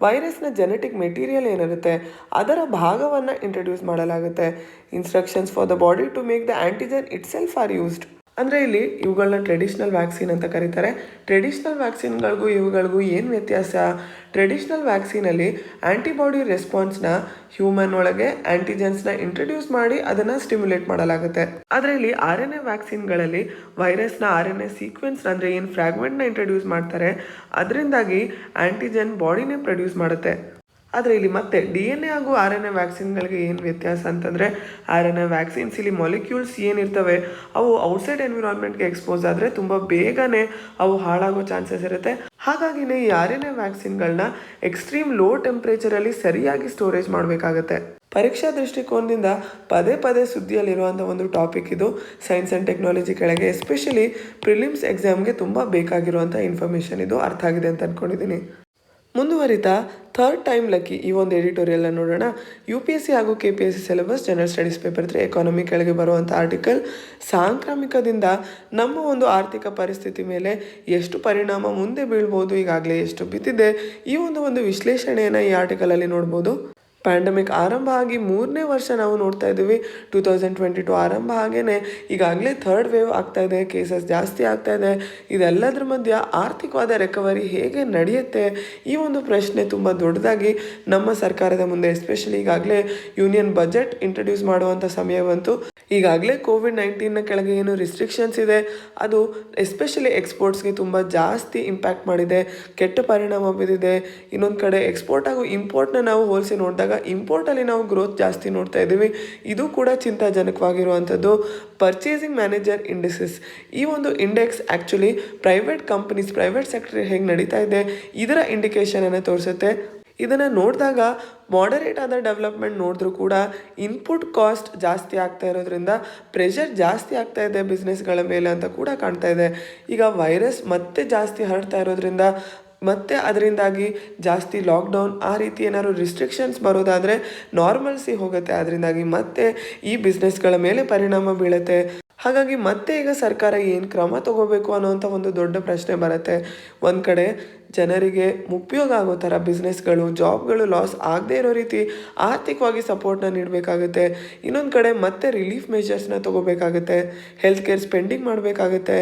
ವೈರಸ್ನ ಜೆನೆಟಿಕ್ ಮೆಟೀರಿಯಲ್ ಏನಿರುತ್ತೆ ಅದರ ಭಾಗವನ್ನು ಇಂಟ್ರಡ್ಯೂಸ್ ಮಾಡಲಾಗುತ್ತೆ. Instructions for the body to make the antigen itself are used. ಅಂದರೆ ಇಲ್ಲಿ ಇವುಗಳನ್ನ ಟ್ರೆಡಿಷ್ನಲ್ ವ್ಯಾಕ್ಸಿನ್ ಅಂತ ಕರೀತಾರೆ. ಟ್ರೆಡಿಷ್ನಲ್ ವ್ಯಾಕ್ಸಿನ್ಗಳಿಗೂ ಇವುಗಳಿಗೂ ಏನು ವ್ಯತ್ಯಾಸ? ಟ್ರೆಡಿಷ್ನಲ್ ವ್ಯಾಕ್ಸಿನಲ್ಲಿ ಆ್ಯಂಟಿಬಾಡಿ ರೆಸ್ಪಾನ್ಸ್ನ ಹ್ಯೂಮನ್ ಒಳಗೆ ಆ್ಯಂಟಿಜೆನ್ಸ್ನ ಇಂಟ್ರೊಡ್ಯೂಸ್ ಮಾಡಿ ಅದನ್ನು ಸ್ಟಿಮ್ಯುಲೇಟ್ ಮಾಡಲಾಗುತ್ತೆ. ಆದರೆ ಇಲ್ಲಿ RNA ವ್ಯಾಕ್ಸಿನ್ಗಳಲ್ಲಿ ವೈರಸ್ನ RNA ಸೀಕ್ವೆನ್ಸ್ ಅಂದರೆ ಏನು ಫ್ರ್ಯಾಗ್ಮೆಂಟ್ನ ಇಂಟ್ರೊಡ್ಯೂಸ್ ಮಾಡ್ತಾರೆ, ಅದರಿಂದಾಗಿ ಆ್ಯಂಟಿಜೆನ್ ಬಾಡಿನೇ ಪ್ರೊಡ್ಯೂಸ್ ಮಾಡುತ್ತೆ. ಆದರೆ ಇಲ್ಲಿ ಮತ್ತೆ DNA ಹಾಗೂ RNA ವ್ಯಾಕ್ಸಿನ್ಗಳಿಗೆ ಏನು ವ್ಯತ್ಯಾಸ ಅಂತಂದರೆ, RNA ವ್ಯಾಕ್ಸಿನ್ಸ್ ಇಲ್ಲಿ ಮಾಲಿಕ್ಯೂಲ್ಸ್ ಏನಿರ್ತವೆ ಅವು ಔಟ್ಸೈಡ್ ಎನ್ವಿರಾನ್ಮೆಂಟ್ಗೆ ಎಕ್ಸ್ಪೋಸ್ ಆದರೆ ತುಂಬ ಬೇಗನೆ ಅವು ಹಾಳಾಗೋ ಚಾನ್ಸಸ್ ಇರುತ್ತೆ. ಹಾಗಾಗಿನೇ ಈ RNA ವ್ಯಾಕ್ಸಿನ್ಗಳನ್ನ ಎಕ್ಸ್ಟ್ರೀಮ್ ಲೋ ಟೆಂಪ್ರೇಚರಲ್ಲಿ ಸರಿಯಾಗಿ ಸ್ಟೋರೇಜ್ ಮಾಡಬೇಕಾಗತ್ತೆ. ಪರೀಕ್ಷಾ ದೃಷ್ಟಿಕೋನದಿಂದ ಪದೇ ಪದೇ ಸುದ್ದಿಯಲ್ಲಿರುವಂಥ ಒಂದು ಟಾಪಿಕ್ ಇದು. ಸೈನ್ಸ್ ಆ್ಯಂಡ್ ಟೆಕ್ನಾಲಜಿ ಕೆಳಗೆ ಎಸ್ಪೆಷಲಿ ಪ್ರಿಲಿಮ್ಸ್ ಎಕ್ಸಾಮ್ಗೆ ತುಂಬ ಬೇಕಾಗಿರುವಂಥ ಇನ್ಫಾರ್ಮೇಷನ್ ಇದು. ಅರ್ಥ ಆಗಿದೆ ಅಂತ ಅಂದ್ಕೊಂಡಿದ್ದೀನಿ. ಮುಂದುವರಿತಾ ಥರ್ಡ್ ಟೈಮ್ ಲಕ್ಕಿ ಈ ಒಂದು ಎಡಿಟೋರಿಯಲ್ನ ನೋಡೋಣ. UPSC ಹಾಗೂ KPSC syllabus general studies paper 3 economy ಕೆಳಗೆ ಬರುವಂಥ ಆರ್ಟಿಕಲ್, ಸಾಂಕ್ರಾಮಿಕದಿಂದ ನಮ್ಮ ಒಂದು ಆರ್ಥಿಕ ಪರಿಸ್ಥಿತಿ ಮೇಲೆ ಎಷ್ಟು ಪರಿಣಾಮ ಮುಂದೆ ಬೀಳ್ಬೋದು, ಈಗಾಗಲೇ ಎಷ್ಟು ಬಿದ್ದಿದೆ, ಈ ಒಂದು ವಿಶ್ಲೇಷಣೆಯನ್ನು ಈ ಆರ್ಟಿಕಲಲ್ಲಿ ನೋಡ್ಬೋದು. ಪ್ಯಾಂಡಮಿಕ್ ಆರಂಭ ಆಗಿ 3ನೇ ವರ್ಷ ನಾವು ನೋಡ್ತಾ ಇದ್ದೀವಿ. 2022 ಆರಂಭ ಹಾಗೇನೆ ಈಗಾಗಲೇ ಥರ್ಡ್ ವೇವ್ ಆಗ್ತಾ ಇದೆ, ಕೇಸಸ್ ಜಾಸ್ತಿ ಆಗ್ತಾ ಇದೆ. ಇದೆಲ್ಲದರ ಮಧ್ಯೆ ಆರ್ಥಿಕವಾದ ರಿಕವರಿ ಹೇಗೆ ನಡೆಯುತ್ತೆ, ಈ ಒಂದು ಪ್ರಶ್ನೆ ತುಂಬ ದೊಡ್ಡದಾಗಿ ನಮ್ಮ ಸರ್ಕಾರದ ಮುಂದೆ, ಎಸ್ಪೆಷಲಿ ಈಗಾಗಲೇ ಯೂನಿಯನ್ ಬಜೆಟ್ ಇಂಟ್ರೊಡ್ಯೂಸ್ ಮಾಡುವಂಥ ಸಮಯ ಬಂತು. ಈಗಾಗಲೇ COVID-19ನ ಕೆಳಗೆ ಏನು ರಿಸ್ಟ್ರಿಕ್ಷನ್ಸ್ ಇದೆ ಅದು ಎಸ್ಪೆಷಲಿ ಎಕ್ಸ್ಪೋರ್ಟ್ಸ್ಗೆ ತುಂಬ ಜಾಸ್ತಿ ಇಂಪ್ಯಾಕ್ಟ್ ಮಾಡಿದೆ, ಕೆಟ್ಟ ಪರಿಣಾಮ ಬಿದ್ದಿದೆ. ಇನ್ನೊಂದು ಕಡೆ ಎಕ್ಸ್ಪೋರ್ಟ್ ಹಾಗೂ ಇಂಪೋರ್ಟ್ನ ನಾವು ಹೋಲಿಸಿ ನೋಡಿದಾಗ ಇಂಪೋರ್ಟಲ್ಲಿ ನಾವು ಗ್ರೋತ್ ಜಾಸ್ತಿ ನೋಡ್ತಾ ಇದ್ದೀವಿ. ಇದು ಕೂಡ ಚಿಂತಾಜನಕವಾಗಿರುವಂಥದ್ದು. ಪರ್ಚೇಸಿಂಗ್ ಮ್ಯಾನೇಜರ್ ಇಂಡೆಕ್ಸಸ್, ಈ ಒಂದು index actually private companies, private sector ಹೇಗೆ ನಡೀತಾ ಇದೆ ಇದರ ಇಂಡಿಕೇಶನನ್ನು ತೋರಿಸುತ್ತೆ. ಇದನ್ನು ನೋಡಿದಾಗ ಮಾಡರೇಟ್ ಆದ ಡೆವಲಪ್ಮೆಂಟ್ ನೋಡಿದ್ರೂ ಕೂಡ ಇನ್ಪುಟ್ ಕಾಸ್ಟ್ ಜಾಸ್ತಿ ಆಗ್ತಾ ಇರೋದ್ರಿಂದ ಪ್ರೆಷರ್ ಜಾಸ್ತಿ ಆಗ್ತಾ ಇದೆ ಬಿಸ್ನೆಸ್ಗಳ ಮೇಲೆ ಅಂತ ಕೂಡ ಕಾಣ್ತಾ ಇದೆ. ಈಗ ವೈರಸ್ ಮತ್ತೆ ಜಾಸ್ತಿ ಹರಡ್ತಾ ಇರೋದ್ರಿಂದ ಮತ್ತು ಅದರಿಂದಾಗಿ ಜಾಸ್ತಿ ಲಾಕ್ಡೌನ್ ಆ ರೀತಿ ಏನಾದ್ರು ರಿಸ್ಟ್ರಿಕ್ಷನ್ಸ್ ಬರೋದಾದರೆ ನಾರ್ಮಲ್ಸಿ ಹೋಗುತ್ತೆ. ಅದರಿಂದಾಗಿ ಮತ್ತೆ ಈ ಬಿಸ್ನೆಸ್ಗಳ ಮೇಲೆ ಪರಿಣಾಮ ಬೀಳುತ್ತೆ. ಹಾಗಾಗಿ ಮತ್ತೆ ಈಗ ಸರ್ಕಾರ ಏನು ಕ್ರಮ ತಗೋಬೇಕು ಅನ್ನೋವಂಥ ಒಂದು ದೊಡ್ಡ ಪ್ರಶ್ನೆ ಬರುತ್ತೆ. ಒಂದು ಕಡೆ ಜನರಿಗೆ ಉಪಯೋಗ ಆಗೋ ಥರ ಬಿಸ್ನೆಸ್ಗಳು, ಜಾಬ್ಗಳು ಲಾಸ್ ಆಗದೇ ಇರೋ ರೀತಿ ಆರ್ಥಿಕವಾಗಿ ಸಪೋರ್ಟ್ನ ನೀಡಬೇಕಾಗುತ್ತೆ. ಇನ್ನೊಂದು ಕಡೆ ಮತ್ತೆ ರಿಲೀಫ್ ಮೆಷರ್ಸ್ನ ತೊಗೋಬೇಕಾಗುತ್ತೆ. ಹೆಲ್ತ್ ಕೇರ್ ಸ್ಪೆಂಡಿಂಗ್ ಮಾಡಬೇಕಾಗುತ್ತೆ.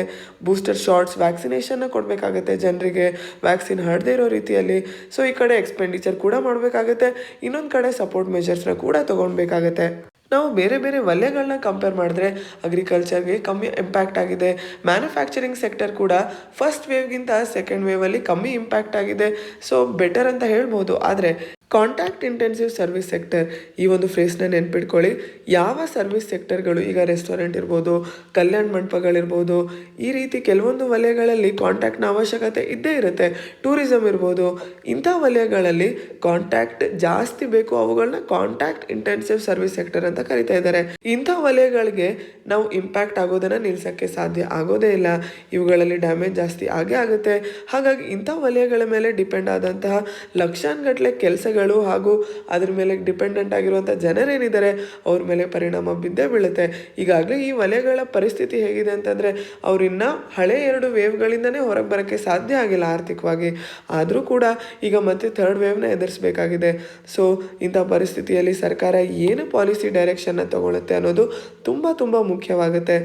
ಬೂಸ್ಟರ್ ಶಾಟ್ಸ್, ವ್ಯಾಕ್ಸಿನೇಷನ್ನ ಕೊಡಬೇಕಾಗುತ್ತೆ ಜನರಿಗೆ ವ್ಯಾಕ್ಸಿನ್ ಹರಡದೇ ಇರೋ ರೀತಿಯಲ್ಲಿ. ಸೊ ಈ ಕಡೆ ಎಕ್ಸ್ಪೆಂಡಿಚರ್ ಕೂಡ ಮಾಡಬೇಕಾಗುತ್ತೆ, ಇನ್ನೊಂದು ಕಡೆ ಸಪೋರ್ಟ್ ಮೆಷರ್ಸ್ನ ಕೂಡ ತೊಗೊಳ್ಬೇಕಾಗತ್ತೆ. ನಾವು ಬೇರೆ ಬೇರೆ ವಲಯಗಳನ್ನ ಕಂಪೇರ್ ಮಾಡಿದ್ರೆ ಅಗ್ರಿಕಲ್ಚರ್ಗೆ ಕಮ್ಮಿ ಇಂಪ್ಯಾಕ್ಟ್ ಆಗಿದೆ. ಮ್ಯಾನುಫ್ಯಾಕ್ಚರಿಂಗ್ ಸೆಕ್ಟರ್ ಕೂಡ ಫಸ್ಟ್ ವೇವ್ಗಿಂತ ಸೆಕೆಂಡ್ ವೇವಲ್ಲಿ ಕಮ್ಮಿ ಇಂಪ್ಯಾಕ್ಟ್ ಆಗಿದೆ. ಸೊ ಬೆಟರ್ ಅಂತ ಹೇಳ್ಬೋದು. ಆದರೆ ಕಾಂಟ್ಯಾಕ್ಟ್ ಇಂಟೆನ್ಸಿವ್ ಸರ್ವಿಸ್ ಸೆಕ್ಟರ್, ಈ ಒಂದು ಫ್ರೇಸ್ನ ನೆನ್ಪಿಟ್ಕೊಳ್ಳಿ. ಯಾವ ಸರ್ವಿಸ್ ಸೆಕ್ಟರ್ಗಳು, ಈಗ ರೆಸ್ಟೋರೆಂಟ್ ಇರ್ಬೋದು, ಕಲ್ಯಾಣ ಮಂಟಪಗಳಿರ್ಬೋದು, ಈ ರೀತಿ ಕೆಲವೊಂದು ವಲಯಗಳಲ್ಲಿ ಕಾಂಟ್ಯಾಕ್ಟ್ನ ಅವಶ್ಯಕತೆ ಇದ್ದೇ ಇರುತ್ತೆ. ಟೂರಿಸಮ್ ಇರ್ಬೋದು, ಇಂಥ ವಲಯಗಳಲ್ಲಿ ಕಾಂಟ್ಯಾಕ್ಟ್ ಜಾಸ್ತಿ ಬೇಕು. ಅವುಗಳನ್ನ ಕಾಂಟ್ಯಾಕ್ಟ್ ಇಂಟೆನ್ಸಿವ್ ಸರ್ವಿಸ್ ಸೆಕ್ಟರ್ ಅಂತ ಕರಿತಾ ಇದ್ದಾರೆ. ಇಂಥ ವಲಯಗಳಿಗೆ ನಾವು ಇಂಪ್ಯಾಕ್ಟ್ ಆಗೋದನ್ನು ನಿಲ್ಲಿಸೋಕ್ಕೆ ಸಾಧ್ಯ ಆಗೋದೇ ಇಲ್ಲ. ಇವುಗಳಲ್ಲಿ ಡ್ಯಾಮೇಜ್ ಜಾಸ್ತಿ ಆಗೇ ಆಗುತ್ತೆ. ಹಾಗಾಗಿ ಇಂಥ ವಲಯಗಳ ಮೇಲೆ ಡಿಪೆಂಡ್ ಆದಂತಹ ಲಕ್ಷಾನುಗಟ್ಟಲೆ ಕೆಲಸಗಳು ಹಾಗೂ ಅದ್ರ ಮೇಲೆ ಡಿಪೆಂಡೆಂಟ್ ಆಗಿರುವಂಥ ಜನರೇನಿದ್ದಾರೆ ಅವ್ರ ಮೇಲೆ ಪರಿಣಾಮ ಬಿದ್ದೇ ಬೀಳುತ್ತೆ. ಈಗಾಗಲೇ ಈ ವಲಯಗಳ ಪರಿಸ್ಥಿತಿ ಹೇಗಿದೆ ಅಂತಂದರೆ ಅವರಿನ್ನ ಹಳೆ 2 ವೇವ್ಗಳಿಂದನೇ ಹೊರಗೆ ಬರೋಕ್ಕೆ ಸಾಧ್ಯ ಆಗಿಲ್ಲ ಆರ್ಥಿಕವಾಗಿ. ಆದರೂ ಕೂಡ ಈಗ ಮತ್ತೆ ಥರ್ಡ್ ವೇವ್ನ ಎದುರಿಸಬೇಕಾಗಿದೆ. ಸೊ ಇಂಥ ಪರಿಸ್ಥಿತಿಯಲ್ಲಿ ಸರ್ಕಾರ ಏನು ಪಾಲಿಸಿ ಡೈರೆಕ್ಷನ್ನ ತಗೊಳುತ್ತೆ ಅನ್ನೋದು ತುಂಬ ಮುಖ್ಯವಾಗುತ್ತೆ.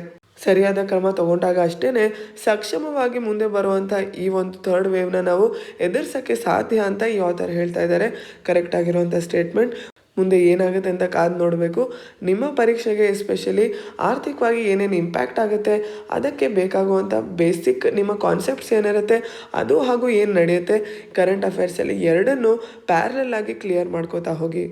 ಸರಿಯಾದ ಕ್ರಮ ತಗೊಂಡಾಗ ಅಷ್ಟೇ ಸಕ್ಷಮವಾಗಿ ಮುಂದೆ ಬರುವಂಥ ಈ ಒಂದು ಥರ್ಡ್ ವೇವ್ನ ನಾವು ಎದುರಿಸೋಕ್ಕೆ ಸಾಧ್ಯ ಅಂತ ಈ ಆಥರ್ ಹೇಳ್ತಾ ಇದ್ದಾರೆ. ಕರೆಕ್ಟ್ ಆಗಿರುವಂಥ ಸ್ಟೇಟ್ಮೆಂಟ್. ಮುಂದೆ ಏನಾಗುತ್ತೆ ಅಂತ ಕಾದು ನೋಡಬೇಕು. ನಿಮ್ಮ ಪರೀಕ್ಷೆಗೆ ಎಸ್ಪೆಷಲಿ ಆರ್ಥಿಕವಾಗಿ ಏನೇನು ಇಂಪ್ಯಾಕ್ಟ್ ಆಗುತ್ತೆ, ಅದಕ್ಕೆ ಬೇಕಾಗುವಂಥ ಬೇಸಿಕ್ ನಿಮ್ಮ ಕಾನ್ಸೆಪ್ಟ್ಸ್ ಏನಿರುತ್ತೆ ಅದು ಹಾಗೂ ಏನು ನಡೆಯುತ್ತೆ ಕರೆಂಟ್ ಅಫೇರ್ಸಲ್ಲಿ ಎರಡನ್ನೂ ಪ್ಯಾರಲಲ್ ಆಗಿ ಕ್ಲಿಯರ್ ಮಾಡ್ಕೋತಾ ಹೋಗಿ.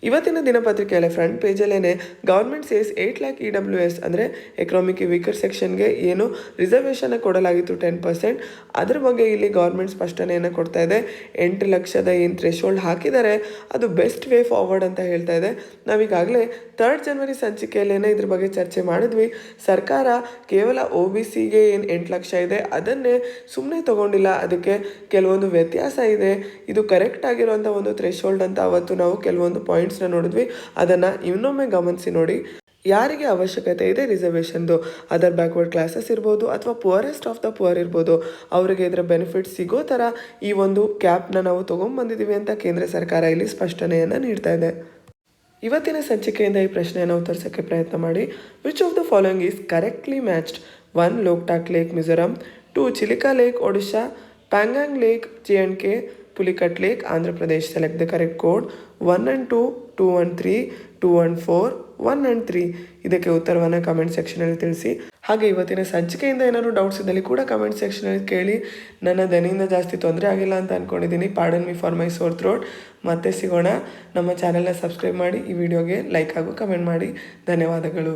ಇವತ್ತಿನ ದಿನಪತ್ರಿಕೆಯಲ್ಲಿ ಫ್ರಂಟ್ ಪೇಜಲ್ಲೇ ಗೌರ್ಮೆಂಟ್ ಸೇಸ್ 8 lakh EWS ಅಂದರೆ ಎಕನಾಮಿಕ್ ವೀಕರ್ ಸೆಕ್ಷನ್ಗೆ ಏನು ರಿಸರ್ವೇಷನ್ ಕೊಡಲಾಗಿತ್ತು 10%, ಅದ್ರ ಬಗ್ಗೆ ಇಲ್ಲಿ ಗೌರ್ಮೆಂಟ್ ಸ್ಪಷ್ಟನೆಯನ್ನು ಕೊಡ್ತಾ ಇದೆ. 8 ಲಕ್ಷದ ಏನು ಥ್ರೆಶೋಲ್ಡ್ ಹಾಕಿದ್ದಾರೆ ಅದು ಬೆಸ್ಟ್ ವೇ ಫಾರ್ವರ್ಡ್ ಅಂತ ಹೇಳ್ತಾ ಇದೆ. ನಾವೀಗಾಗಲೇ 3 ಜನವರಿ ಸಂಚಿಕೆಯಲ್ಲೇ ಇದ್ರ ಬಗ್ಗೆ ಚರ್ಚೆ ಮಾಡಿದ್ವಿ. ಸರ್ಕಾರ ಕೇವಲ OBCಗೆ ಏನು 8 ಲಕ್ಷ ಇದೆ ಅದನ್ನೇ ಸುಮ್ಮನೆ ತಗೊಂಡಿಲ್ಲ, ಅದಕ್ಕೆ ಕೆಲವೊಂದು ವ್ಯತ್ಯಾಸ ಇದೆ. ಇದು ಕರೆಕ್ಟ್ ಆಗಿರುವಂಥ ಒಂದು ಥ್ರೆಶೋಲ್ಡ್ ಅಂತ ಅವತ್ತು ನಾವು ಕೆಲವೊಂದು ಪಾಯಿಂಟ್ಸ್ನ ನೋಡಿದ್ವಿ. ಅದನ್ನು ಇನ್ನೊಮ್ಮೆ ಗಮನಿಸಿ ನೋಡಿ. ಯಾರಿಗೆ ಅವಶ್ಯಕತೆ ಇದೆ ರಿಸರ್ವೇಷನ್ದು, ಅದರ್ ಬ್ಯಾಕ್ವರ್ಡ್ ಕ್ಲಾಸಸ್ ಇರ್ಬೋದು ಅಥವಾ ಪುವರೆಸ್ಟ್ ಆಫ್ ದ ಪುವರ್ ಇರ್ಬೋದು, ಅವರಿಗೆ ಇದರ ಬೆನಿಫಿಟ್ ಸಿಗೋ ಥರ ಈ ಒಂದು ಕ್ಯಾಪ್ನ ನಾವು ತೊಗೊಂಡ್ಬಂದಿದ್ದೀವಿ ಅಂತ ಕೇಂದ್ರ ಸರ್ಕಾರ ಇಲ್ಲಿ ಸ್ಪಷ್ಟನೆಯನ್ನು ನೀಡ್ತಾ ಇದೆ. ಇವತ್ತಿನ ಸಂಚಿಕೆಯಿಂದ ಈ ಪ್ರಶ್ನೆಯನ್ನು ಉತ್ತರಿಸೋಕ್ಕೆ ಪ್ರಯತ್ನ ಮಾಡಿ. Which of the following is correctly matched 1 Loktak lake Mizoram, 2 Chilika lake Odisha, Pangong lake J&K, Pulicat lake Andhra Pradesh. Select the correct code 1 and 2, 2 and 3, 2 and 4, 1 and 3. ಇದಕ್ಕೆ ಉತ್ತರವನ್ನು ಕಮೆಂಟ್ ಸೆಕ್ಷನಲ್ಲಿ ತಿಳಿಸಿ. ಹಾಗೆ ಇವತ್ತಿನ ಸಂಚಿಕೆಯಿಂದ ಏನಾದರೂ ಡೌಟ್ಸ್ ಇದ್ದಲ್ಲಿ ಕೂಡ ಕಮೆಂಟ್ ಸೆಕ್ಷನಲ್ಲಿ ಕೇಳಿ. ನನ್ನ ದನಿಯಿಂದ ಜಾಸ್ತಿ ತೊಂದರೆ ಆಗಿಲ್ಲ ಅಂತ ಅಂದ್ಕೊಂಡಿದ್ದೀನಿ. Pardon me for my sore throat. ಮತ್ತೆ ಸಿಗೋಣ. ನಮ್ಮ ಚಾನೆಲ್ನ ಸಬ್ಸ್ಕ್ರೈಬ್ ಮಾಡಿ, ಈ ವಿಡಿಯೋಗೆ ಲೈಕ್ ಹಾಗೂ ಕಮೆಂಟ್ ಮಾಡಿ. ಧನ್ಯವಾದಗಳು.